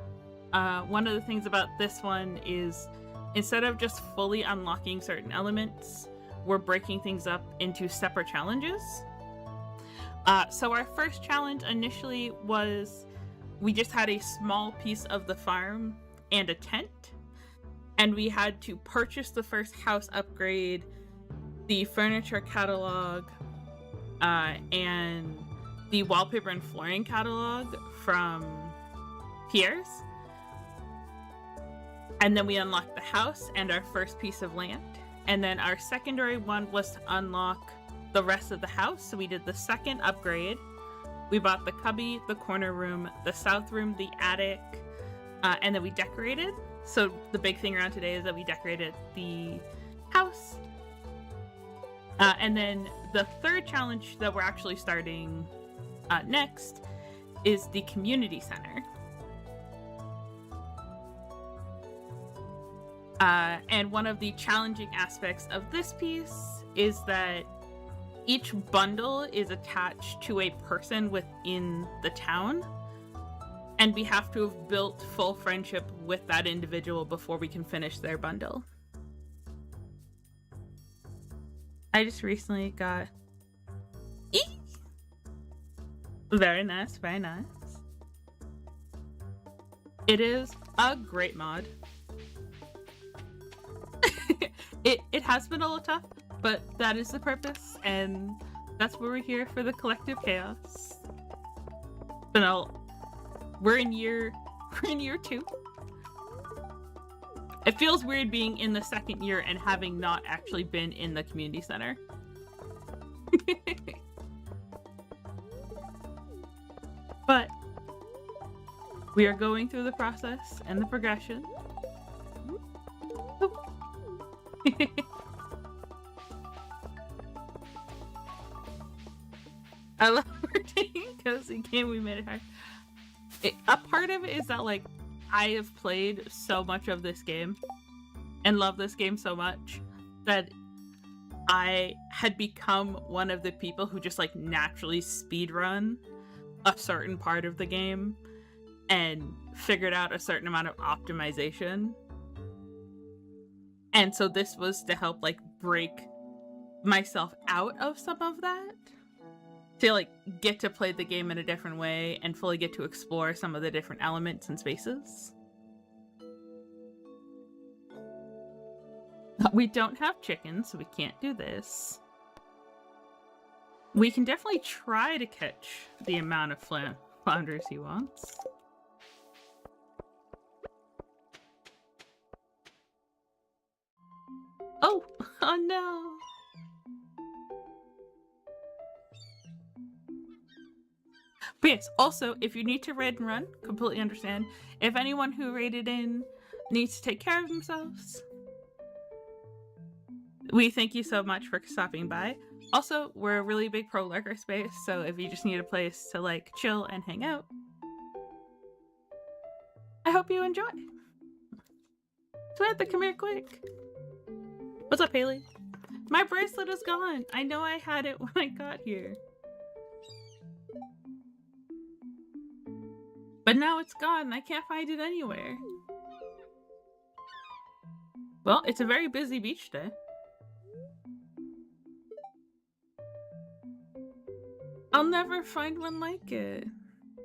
A: one of the things about this one is instead of just fully unlocking certain elements, we're breaking things up into separate challenges. So our first challenge initially was we just had a small piece of the farm and a tent, and we had to purchase the first house upgrade, the furniture catalog, and the wallpaper and flooring catalog from Pierre's. And then we unlocked the house and our first piece of land. And then our secondary one was to unlock the rest of the house. So we did the second upgrade. We bought the cubby, the corner room, the south room, the attic, and then we decorated. So the big thing around today is that we decorated the house. And then the third challenge that we're actually starting next is the community center. And one of the challenging aspects of this piece is that each bundle is attached to a person within the town, and we have to have built full friendship with that individual before we can finish their bundle. I just recently got... Eek! Very nice, very nice. It is a great mod. It has been a little tough, but that is the purpose, and that's where we're here for the collective chaos. But we're in year 2. It feels weird being in the second year and having not actually been in the community center. But we are going through the process and the progression. I love we're taking a cozy game. We made it hard. A part of it is that, like, I have played so much of this game and love this game so much that I had become one of the people who just, like, naturally speedrun a certain part of the game and figured out a certain amount of optimization. And so this was to help, like, break myself out of some of that. To, like, get to play the game in a different way and fully get to explore some of the different elements and spaces. We don't have chickens, so we can't do this. We can definitely try to catch the amount of flounders he wants. Oh! Oh no! But yes, also, if you need to raid and run, completely understand. If anyone who raided in needs to take care of themselves, we thank you so much for stopping by. Also, we're a really big pro lurker space, so if you just need a place to, like, chill and hang out, I hope you enjoy. Samantha, come here quick. What's up, Haley? My bracelet is gone. I know I had it when I got here. But now it's gone and I can't find it anywhere. Well, it's a very busy beach day. I'll never find one like it.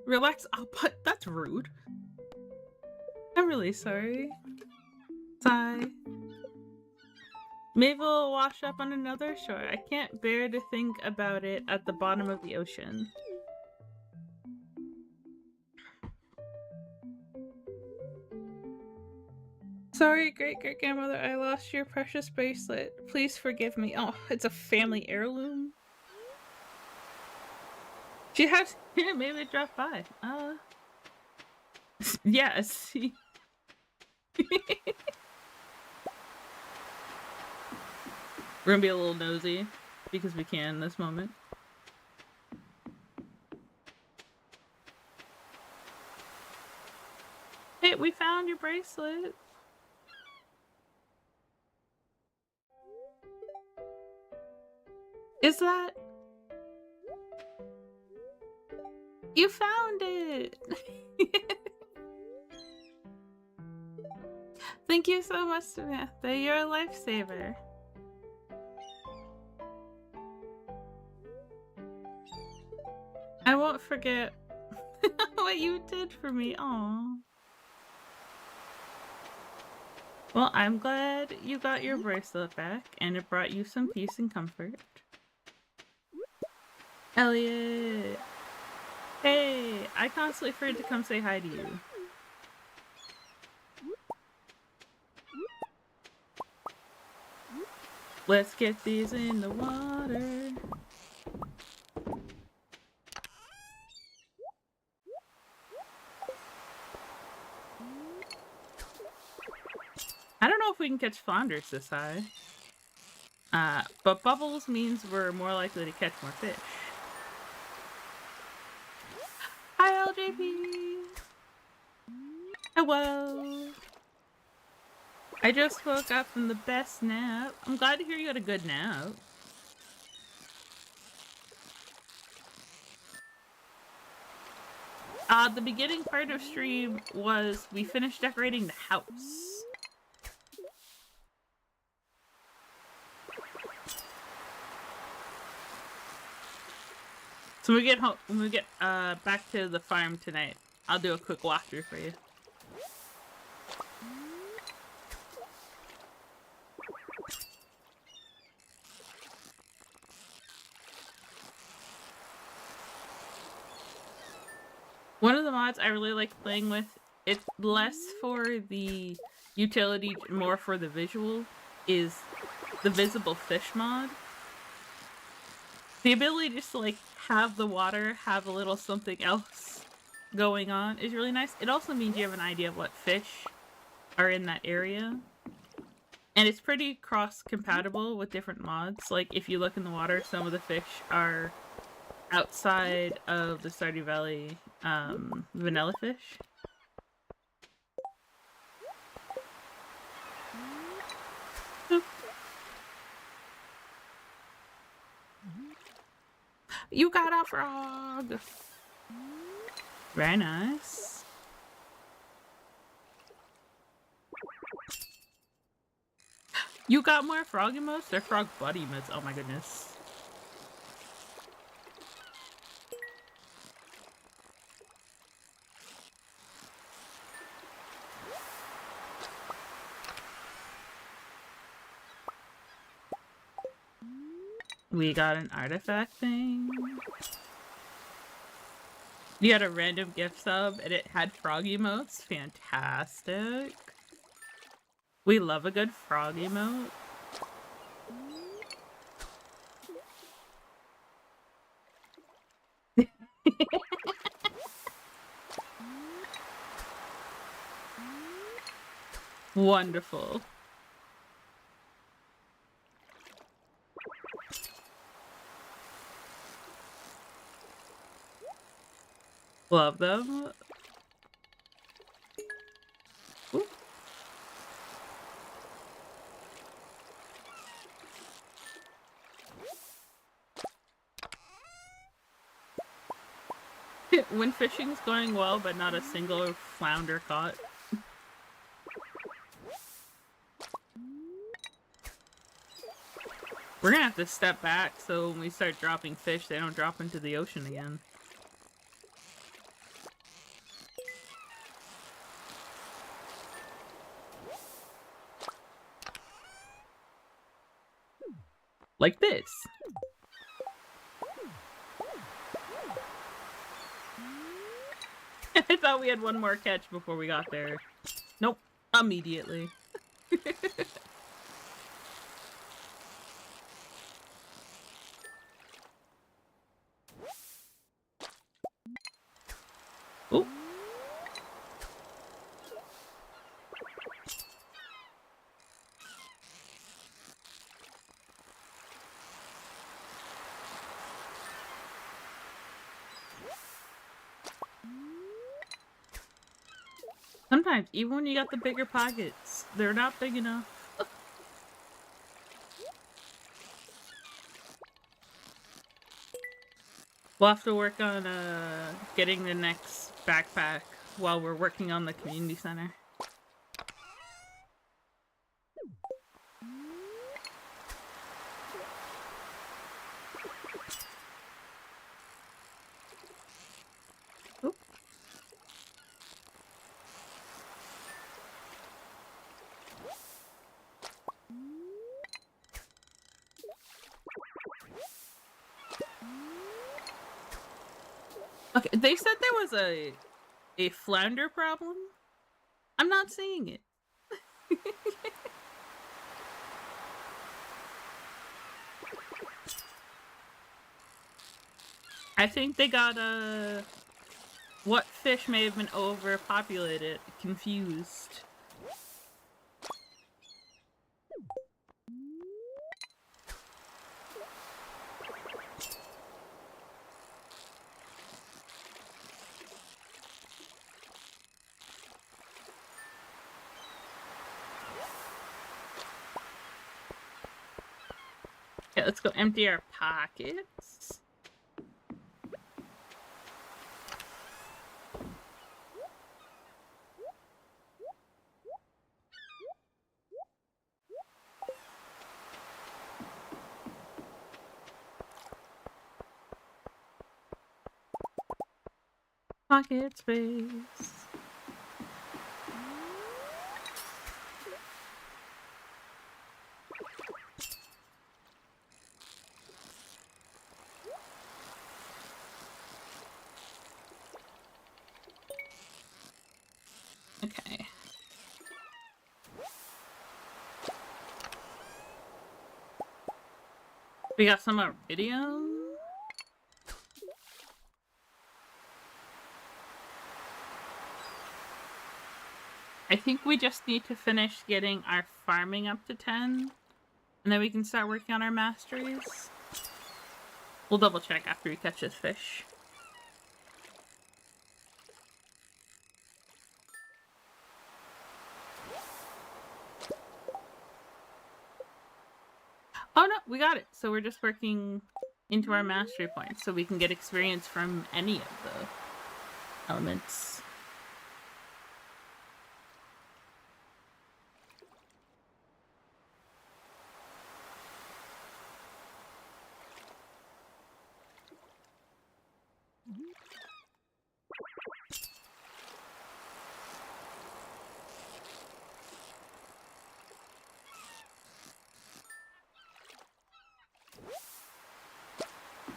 A: Relax. Oh, but that's rude. I'm really sorry. Sigh. Maybe we'll wash up on another shore. I can't bear to think about it at the bottom of the ocean. Sorry, great-great-grandmother, I lost your precious bracelet. Please forgive me. Oh, it's a family heirloom. She has maybe it dropped by. Yes. We're gonna be a little nosy because we can in this moment. Hey, we found your bracelet. Is that... You found it! Thank you so much, Samantha. You're a lifesaver. I won't forget what you did for me. Aww. Well, I'm glad you got your bracelet back, and it brought you some peace and comfort. Elliot! Hey! I constantly forget to come say hi to you. Let's get these in the water. I don't know if we can catch flounders this high. But bubbles means we're more likely to catch more fish. Hi, LJP! Hello! I just woke up from the best nap. I'm glad to hear you had a good nap. The beginning part of stream was we finished decorating the house. So when we get home, when we get back to the farm tonight, I'll do a quick walkthrough for you. One of the mods I really like playing with, it's less for the utility, more for the visual, is the visible fish mod. The ability just to like have the water have a little something else going on is really nice. It also means you have an idea of what fish are in that area. And it's pretty cross-compatible with different mods. Like, if you look in the water, some of the fish are outside of the Stardew Valley vanilla fish. Oop. You got a frog! Very nice. You got more frog emotes? They're frog buddy emotes. Oh my goodness. We got an artifact thing. You had a random gift sub and it had frog emotes. Fantastic. We love a good frog emote. Wonderful. Love them. Ooh. When fishing's going well, but not a single flounder caught. We're gonna have to step back so when we start dropping fish, they don't drop into the ocean again. Like this. I thought we had one more catch before we got there. Nope. Immediately. Oh. Sometimes, even when you got the bigger pockets, they're not big enough. We'll have to work on getting the next backpack while we're working on the community center. Oop. Okay, they said there was a flounder problem. I'm not seeing it. I think they got what fish may have been overpopulated confused. Okay, let's go empty our pockets. Pocket space. Okay. We got some iridium. I think we just need to finish getting our farming up to 10, and then we can start working on our masteries. We'll double check after we catch this fish. Oh no, we got it. So we're just working into our mastery points so we can get experience from any of the elements.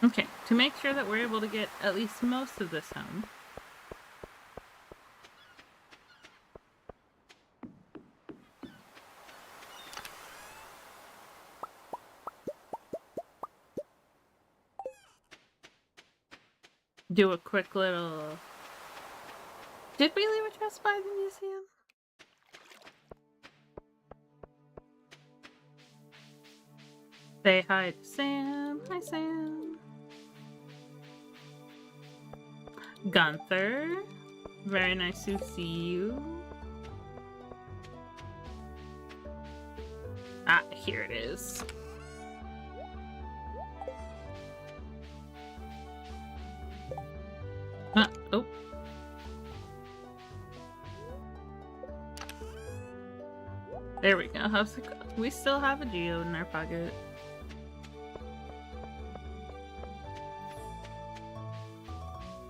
A: Okay, to make sure that we're able to get at least most of this home. Do a quick little... Did we leave a chest by the museum? Say hi to Sam. Hi, Sam. Gunther. Very nice to see you. Ah, here it is. Oh. There we go. We still have a geode in our pocket.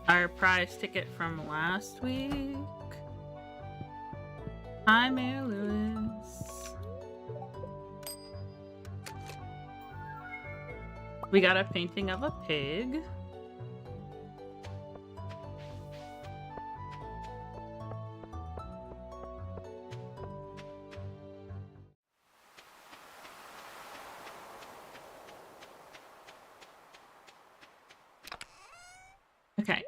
A: Our prize ticket from last week. Hi, Mayor Lewis. We got a painting of a pig. Okay,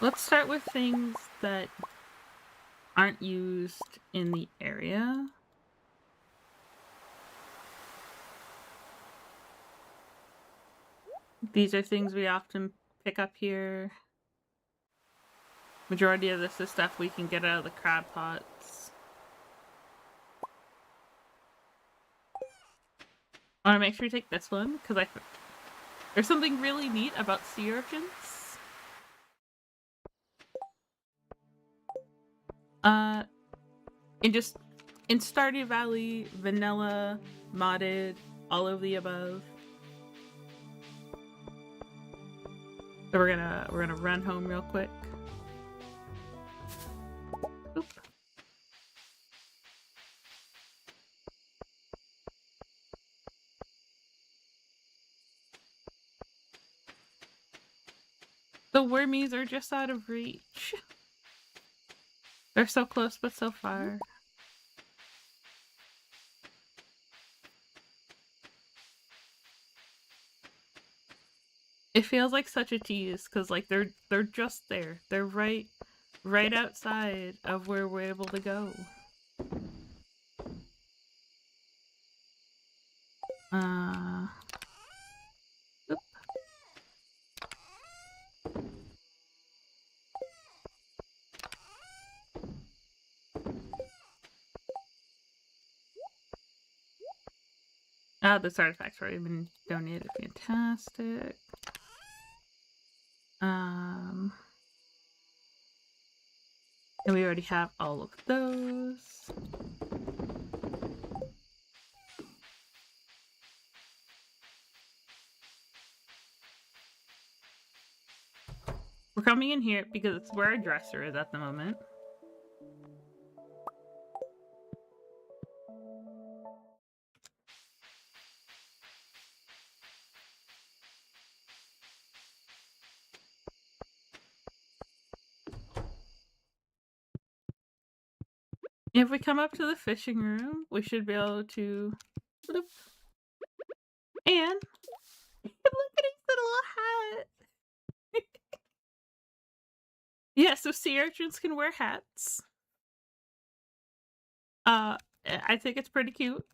A: let's start with things that aren't used in the area. These are things we often pick up here. Majority of this is stuff we can get out of the crab pots. I want to make sure we take this one, because there's something really neat about sea urchins. In Stardew Valley, vanilla, modded, all of the above. So we're gonna run home real quick. Oop. The wormies are just out of reach. They're so close but so far. It feels like such a tease because like they're just there. They're right outside of where we're able to go. Oop. Ah, this artifact's already been donated. Fantastic. And we already have all of those. We're coming in here because it's where our dresser is at the moment. If we come up to the fishing room, we should be able to... Bloop. And... look at his little hat! Yeah, so sea urchins can wear hats. I think it's pretty cute.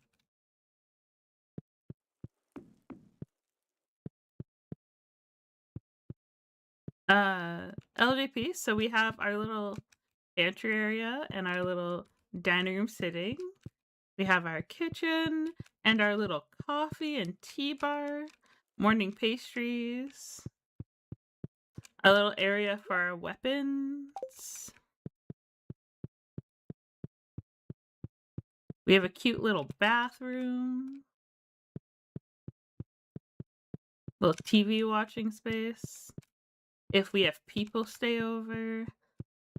A: LDP, so we have our little pantry area and our little dining room sitting. We have our kitchen and our little coffee and tea bar, morning pastries, a little area for our weapons. We have a cute little bathroom, little TV watching space. If we have people stay over,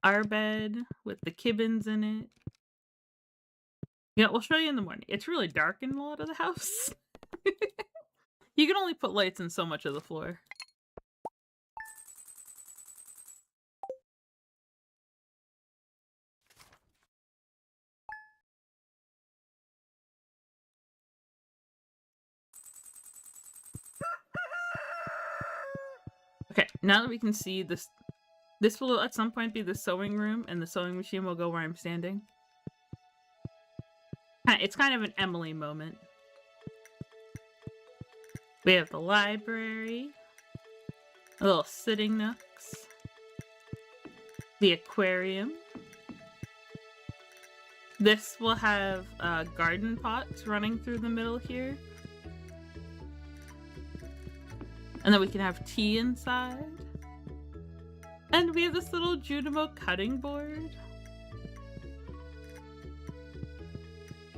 A: our bed with the kibbins in it. Yeah, we'll show you in the morning. It's really dark in a lot of the house. You can only put lights in so much of the floor. Okay, now that we can see this, this will at some point be the sewing room, and the sewing machine will go where I'm standing. It's kind of an Emily moment. We have the library, a little sitting nooks, the aquarium. This will have garden pots running through the middle here. And then we can have tea inside. And we have this little Junimo cutting board.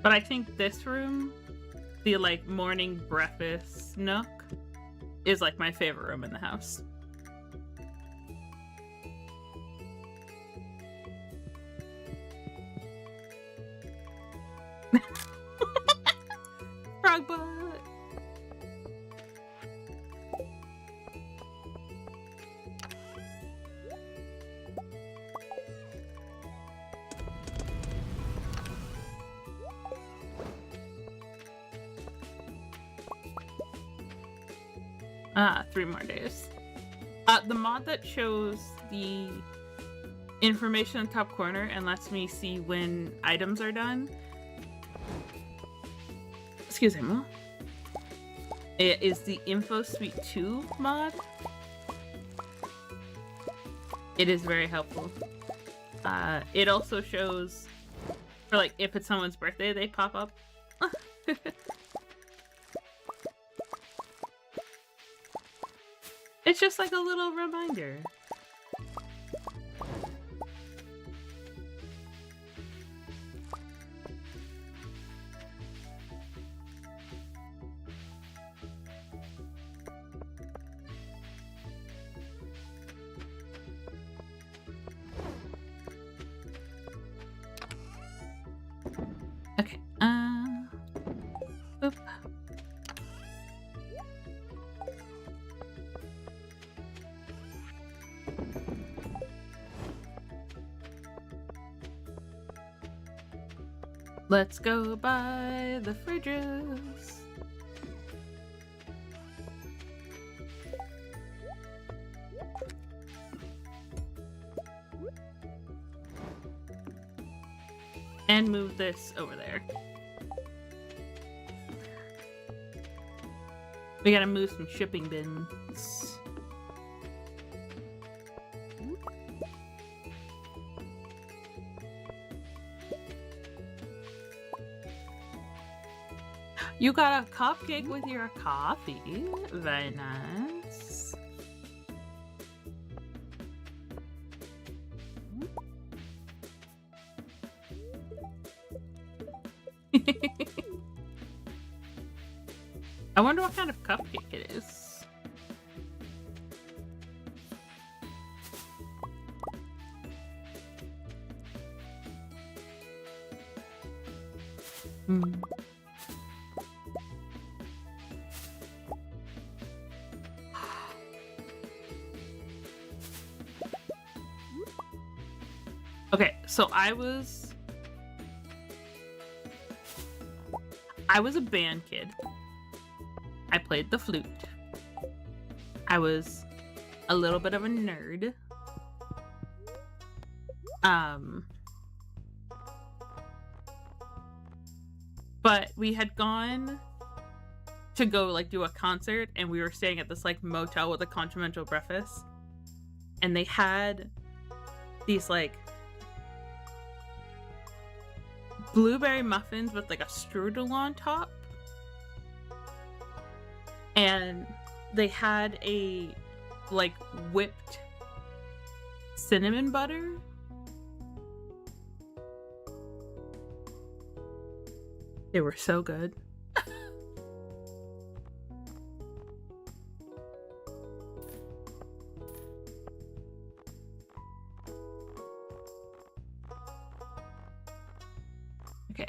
A: But I think this room, the like morning breakfast nook, is like my favorite room in the house. Frog butt. 3 more days. The mod that shows the information in the top corner and lets me see when items are done. Excuse me. It is the Info Suite 2 mod. It is very helpful. It also shows, for like, if it's someone's birthday, they pop up. It's just like a little reminder. Okay, oop. Let's go buy the fridges. And move this over there. We gotta move some shipping bins. You got a cupcake with your coffee. Very nice. I wonder what kind of cupcake it is. Okay, so I was a band kid. I played the flute. I was a little bit of a nerd. But we had gone to go like do a concert, and we were staying at this like motel with a continental breakfast, and they had these like blueberry muffins with like a strudel on top, and they had a like whipped cinnamon butter. They were so good. Okay,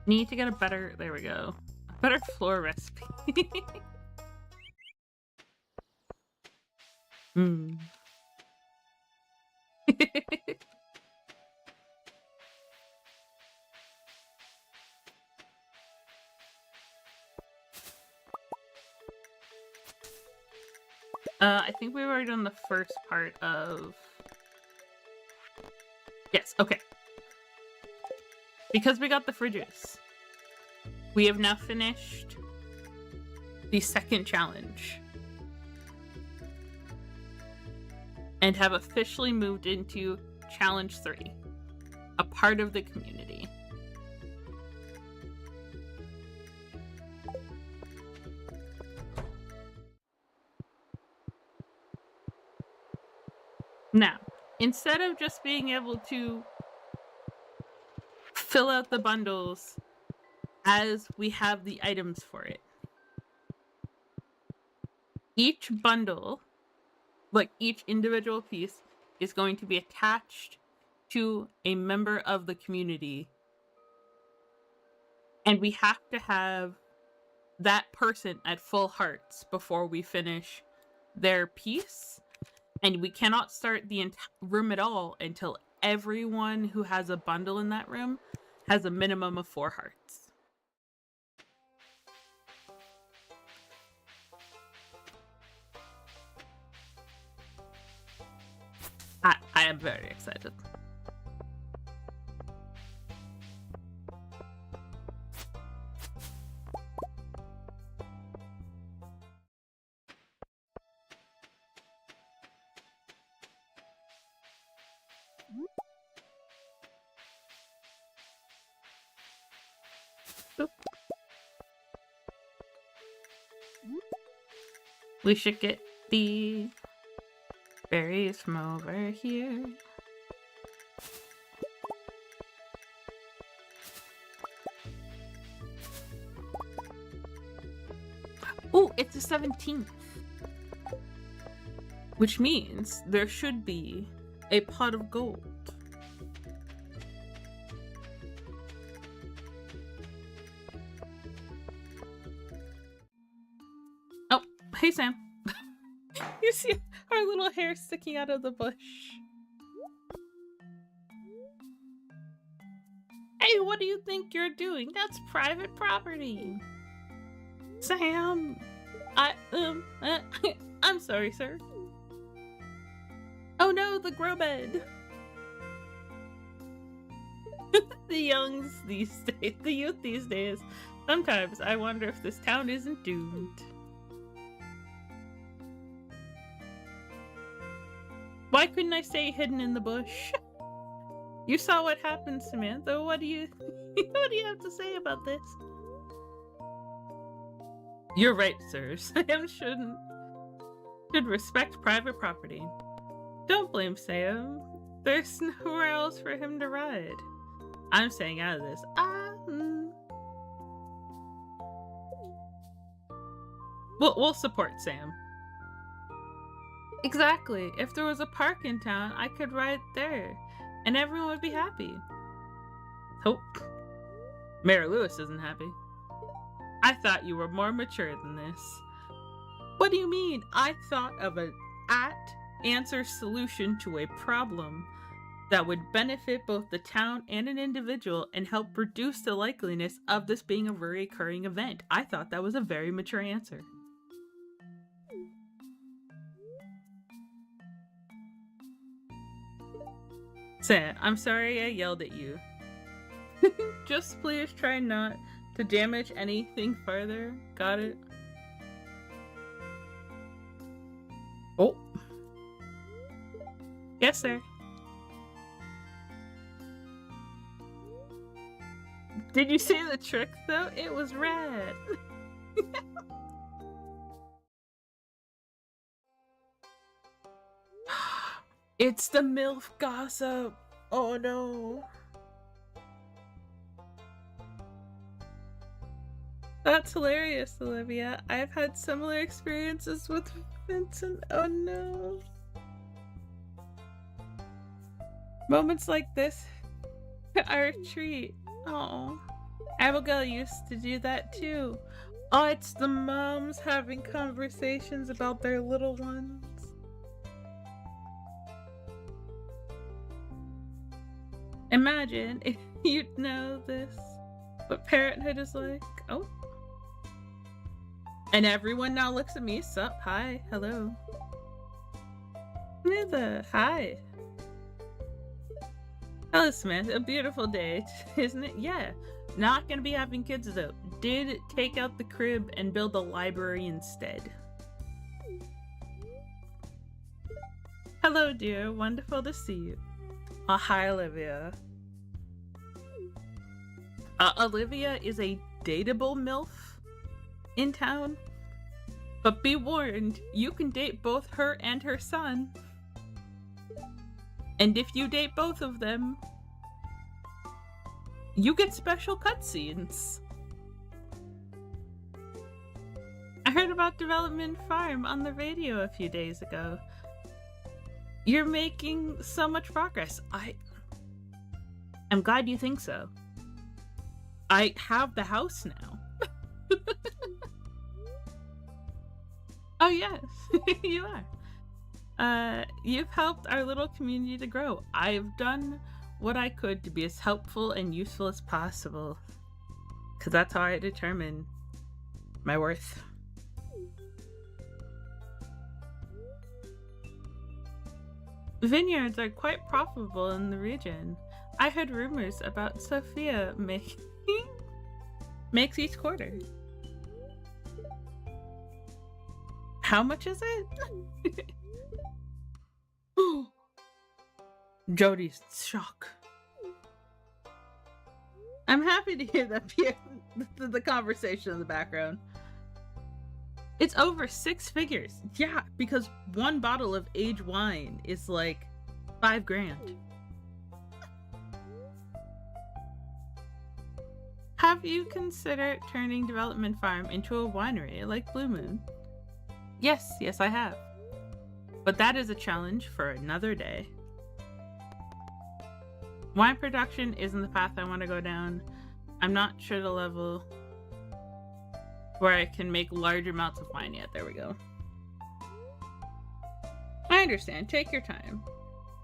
A: need to get a better, there we go. A better floor recipe. I think we've already done the first part of... Yes, okay. Because we got the fridges, we have now finished the second challenge. And have officially moved into Challenge 3, a part of the community. Now, instead of just being able to fill out the bundles as we have the items for it, each bundle, like each individual piece, is going to be attached to a member of the community. And we have to have that person at full hearts before we finish their piece. And we cannot start the room at all until everyone who has a bundle in that room has a minimum of 4 hearts. I am very excited. Boop. We should get the berries from over here. Oh, it's the 17th. Which means there should be a pot of gold. Oh, hey Sam. You see our little hair sticking out of the bush. Hey, what do you think you're doing? That's private property. Sam, I'm sorry, sir. Oh no, the grow bed. The youth these days. Sometimes I wonder if this town isn't doomed. Why couldn't I stay hidden in the bush? You saw what happened, Samantha. What do you have to say about this? You're right, sir. Sam should respect private property. Don't blame Sam. There's nowhere else for him to ride. I'm staying out of this. We'll support Sam. Exactly. If there was a park in town, I could ride there, and everyone would be happy. Hope. Mayor Lewis isn't happy. I thought you were more mature than this. What do you mean? I thought of an answer solution to a problem that would benefit both the town and an individual and help reduce the likeliness of this being a recurring event. I thought that was a very mature answer. Sam, I'm sorry I yelled at you. Just please try not to damage anything further. Got it? Oh. Yes, sir. Did you see the trick, though? It was rad. It's the MILF gossip. Oh no. That's hilarious, Olivia. I've had similar experiences with Vincent. Oh no. Moments like this are a treat. Oh. Abigail used to do that too. Oh, it's the moms having conversations about their little ones. Imagine if you'd know this, what parenthood is like. Oh. And everyone now looks at me. Sup? Hi. Hello. Samantha. Hi. Hello, Samantha. A beautiful day, isn't it? Yeah. Not gonna be having kids though. Did take out the crib and build a library instead. Hello, dear. Wonderful to see you. Oh, hi, Olivia. Olivia is a dateable MILF in town. But be warned, you can date both her and her son. And if you date both of them, you get special cutscenes. I heard about Development Farm on the radio a few days ago. You're making so much progress. I'm glad you think so. I have the house now. Oh yes, you are. You've helped our little community to grow. I've done what I could to be as helpful and useful as possible. Because that's how I determine my worth. Vineyards are quite profitable in the region. I heard rumors about Sophia makes each quarter. How much is it? Jody's shock. I'm happy to hear that the conversation in the background. It's over 6 figures. Yeah, because one bottle of aged wine is like $5,000. Have you considered turning Development Farm into a winery like Blue Moon? Yes, I have. But that is a challenge for another day. Wine production isn't the path I want to go down. I'm not sure the level where I can make large amounts of wine yet. There we go. I understand. Take your time.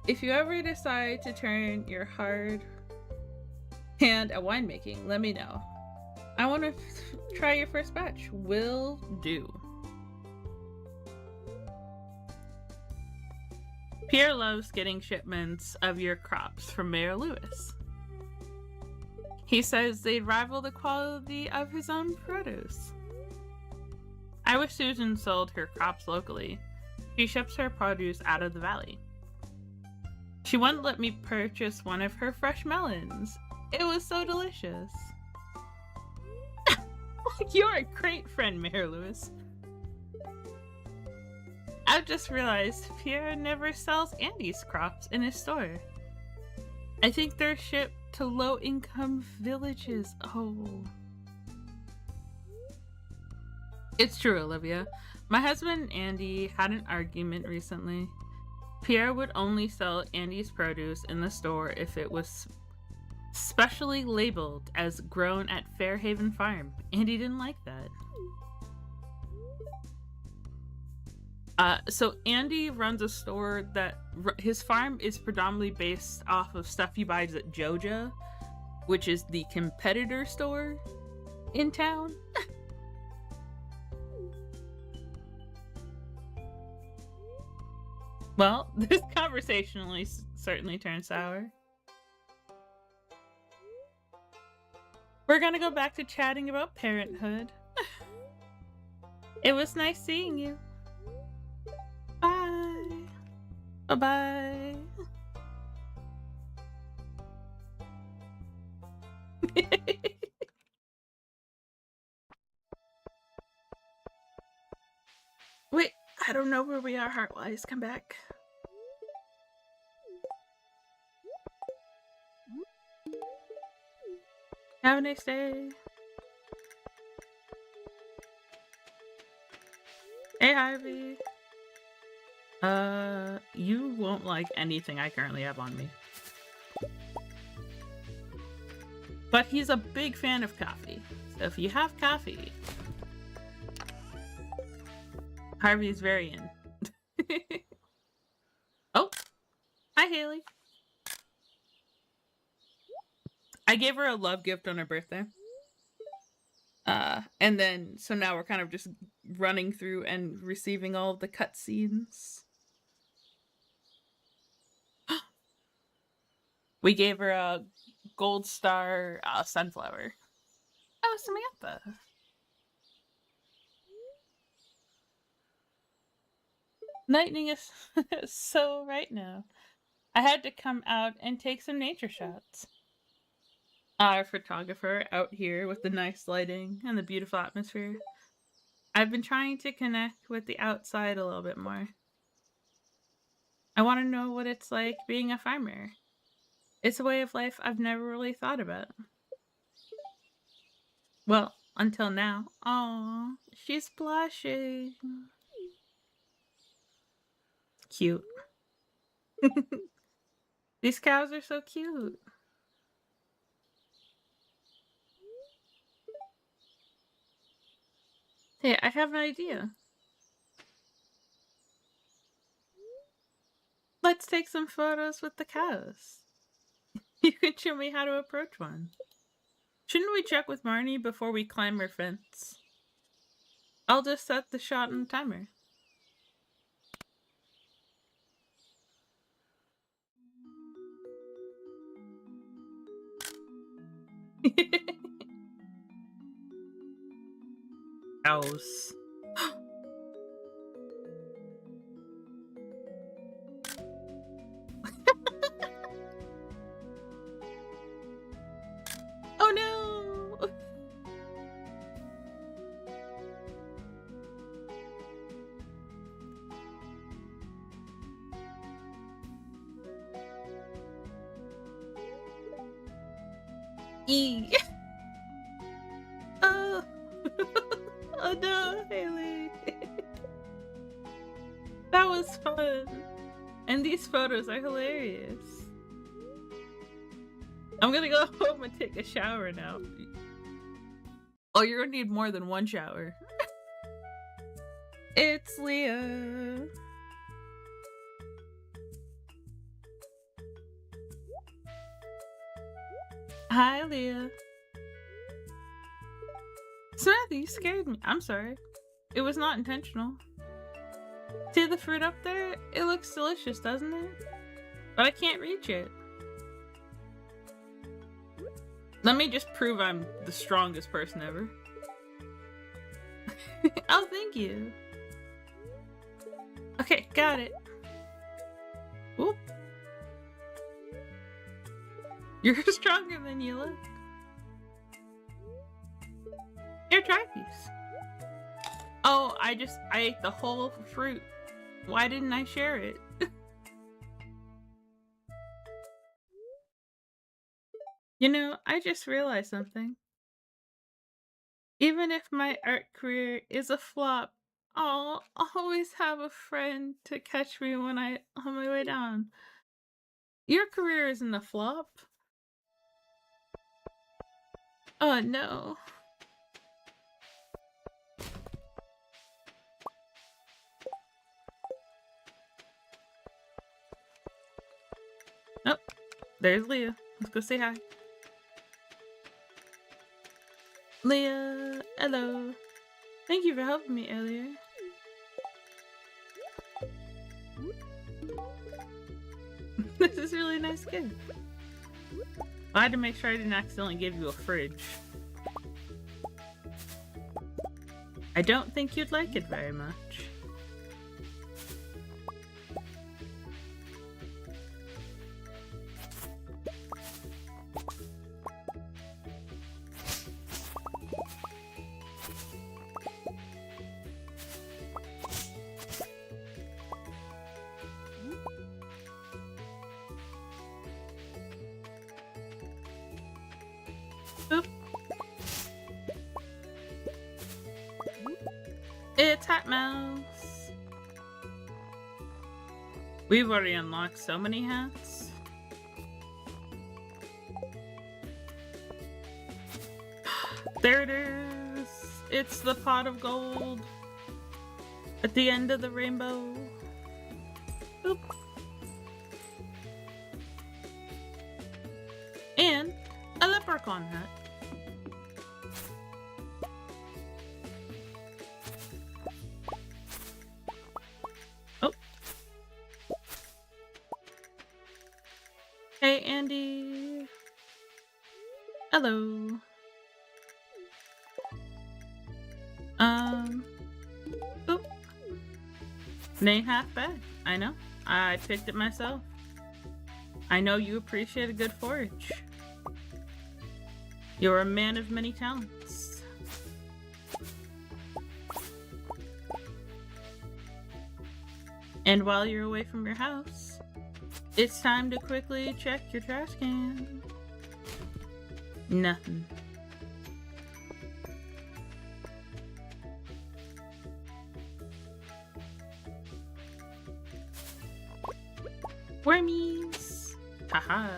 A: If you ever decide to turn your hard hand at winemaking, let me know. I want to try your first batch. Will do. Pierre loves getting shipments of your crops from Mayor Lewis. He says they'd rival the quality of his own produce. I wish Susan sold her crops locally. She ships her produce out of the valley. She wouldn't let me purchase one of her fresh melons. It was so delicious. You're a great friend, Mayor Lewis. I've just realized Pierre never sells Andy's crops in his store. I think they're shipped to low-income villages. Oh. It's true, Olivia. My husband and Andy had an argument recently. Pierre would only sell Andy's produce in the store if it was specially labeled as grown at Fairhaven Farm. Andy didn't like that. So Andy runs a store that his farm is predominantly based off of stuff he buys at Joja, which is the competitor store in town. Well, this conversation certainly turned sour. We're gonna go back to chatting about parenthood. It was nice seeing you. Bye. Bye-bye. Wait, I don't know where we are heart-wise. Come back. Have a nice day. Hey, Harvey. You won't like anything I currently have on me. But he's a big fan of coffee. So if you have coffee... Harvey's very in. Oh! Hi, Haley. I gave her a love gift on her birthday. And then, so now we're kind of just running through and receiving all of the cutscenes. We gave her a gold star sunflower. Oh, Samantha. Lightning is so right now. I had to come out and take some nature shots. Our photographer out here with the nice lighting and the beautiful atmosphere. I've been trying to connect with the outside a little bit more. I want to know what it's like being a farmer. It's a way of life I've never really thought about. Well, until now. Aww, she's blushing. Cute. These cows are so cute. Hey, I have an idea. Let's take some photos with the cows. You can show me how to approach one. Shouldn't we check with Marnie before we climb her fence? I'll just set the shot on the timer. Cows. Oh no! E. Oh. Oh no, Haley. That was fun. And these photos are hilarious. I'm gonna go home and take a shower now. Oh, you're gonna need more than one shower. It's Leah. Hi, Leah. Samantha, you scared me. I'm sorry. It was not intentional. See the fruit up there? It looks delicious, doesn't it? But I can't reach it. Let me just prove I'm the strongest person ever. Oh, thank you. Okay, got it. Whoop. You're stronger than you look. Here, try these. Oh, I ate the whole fruit. Why didn't I share it? You know, I just realized something. Even if my art career is a flop, I'll always have a friend to catch me when I'm on my way down. Your career isn't a flop. Oh no. Oh, there's Leah. Let's go say hi. Leah, hello. Thank you for helping me earlier. This is a really nice gift. I had to make sure I didn't accidentally give you a fridge. I don't think you'd like it very much. Oop. It's Hat Mouse. We've already unlocked so many hats. There it is. It's the pot of gold at the end of the rainbow. Oop. And a leprechaun hat. Oh. Hey, Andy. Hello. Oop. It ain't half bad. I know. I picked it myself. I know you appreciate a good forage. You're a man of many talents. And while you're away from your house, it's time to quickly check your trash can. Nothing. Wormies! Haha.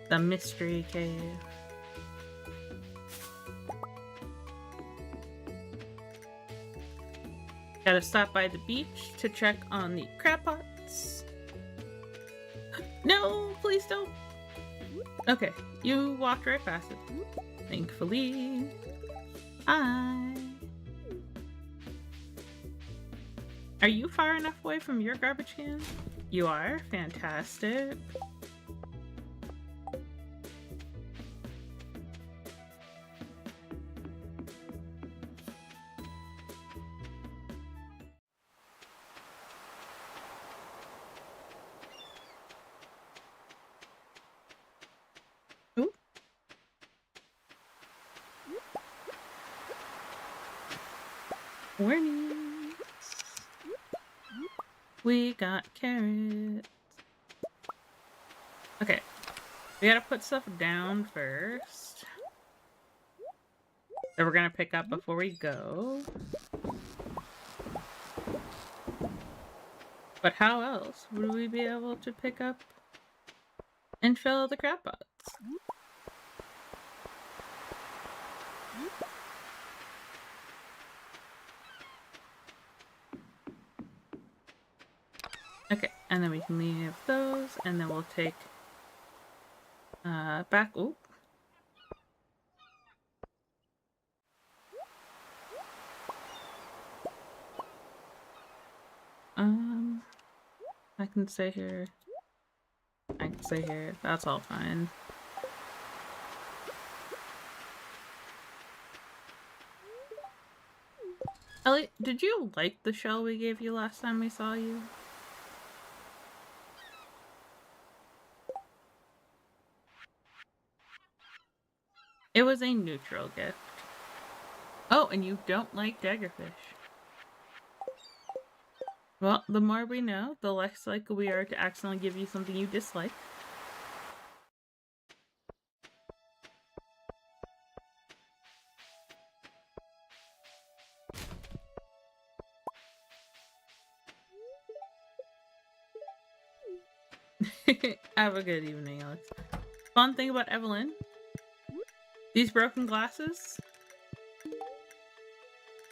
A: The mystery cave. Gotta stop by the beach to check on the crab pots. No, please don't. Okay, you walked right past it. Thankfully. Hi. Are you far enough away from your garbage can? You are? Fantastic. Ooh. Warnings. We got carrots. Okay. We gotta put stuff down first. That we're gonna pick up before we go. But how else would we be able to pick up and fill the crab pots? Okay, and then we can leave those, and then we'll take back. Ooh. I can stay here. I can stay here. That's all fine. Ellie, did you like the shell we gave you last time we saw you? It was a neutral gift. Oh, and you don't like daggerfish. Well, the more we know, the less likely we are to accidentally give you something you dislike. Have a good evening, Alex. Fun thing about Evelyn. These broken glasses.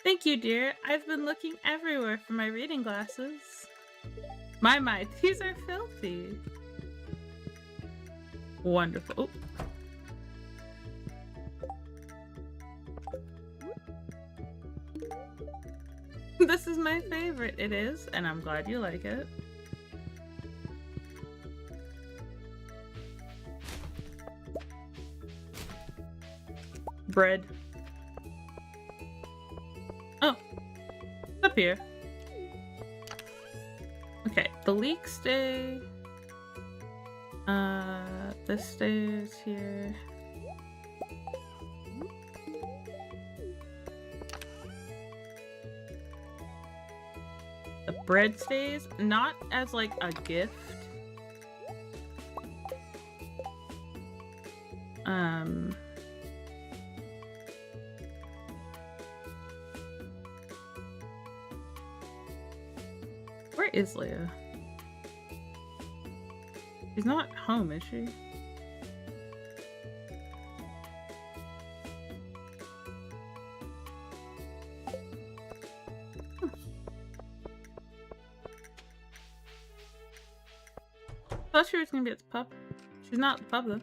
A: Thank you, dear. I've been looking everywhere for my reading glasses. My, these are filthy. Wonderful. This is my favorite. It is, and I'm glad you like it. Bread. Oh, it's up here. Okay, the leeks stay. This stays here. The bread stays, not as like a gift. Where is Leah? She's not home, is she? I thought she was gonna be at the pub. She's not at the pub though.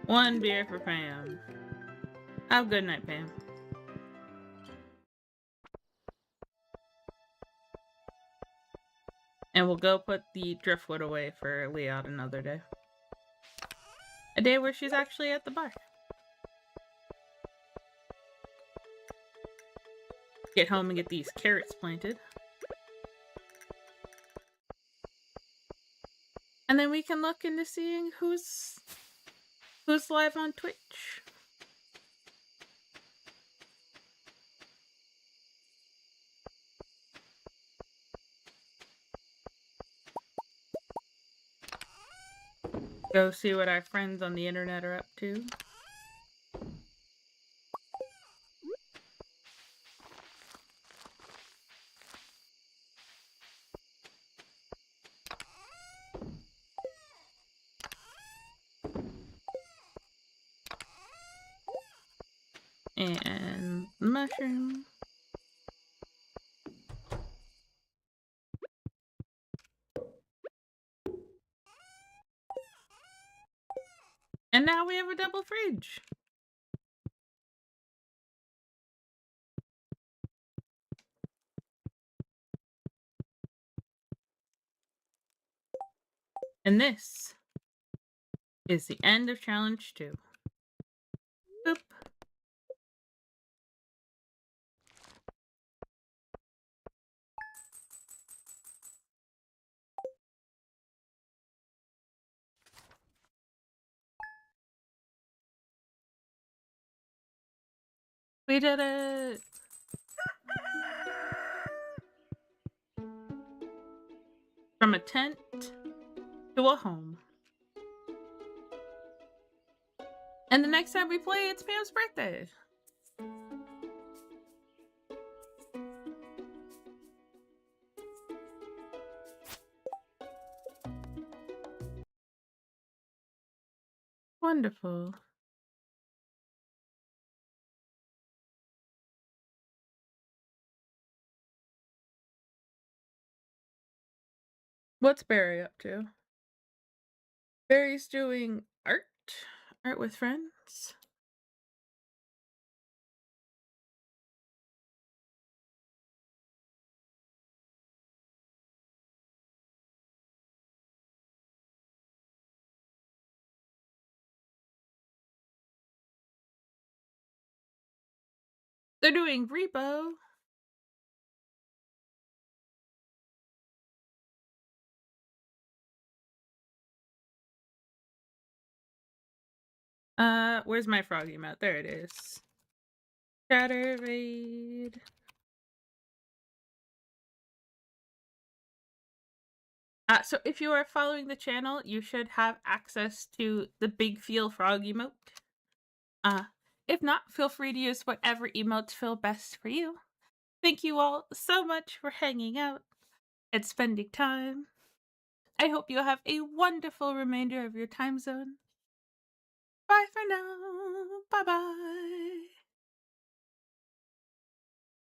A: One beer for Pam. Have a good night, Pam. And we'll go put the driftwood away for Leah another day. A day where she's actually at the bar. Get home and get these carrots planted. And then we can look into seeing who's live on Twitch. Go see what our friends on the internet are up to. And Mushroom. And now we have a double fridge. And this is the end of challenge 2. Boop. We did it! From a tent to a home. And the next time we play, it's Pam's birthday. Wonderful. What's Barry up to? Barry's doing art with friends. They're doing repo. Where's my froggy mouth? There it is. Shatter raid. So if you are following the channel, you should have access to the Big Feel Frog emote. If not, feel free to use whatever emotes feel best for you. Thank you all so much for hanging out and spending time. I hope you have a wonderful remainder of your time zone. Bye for now. Bye-bye.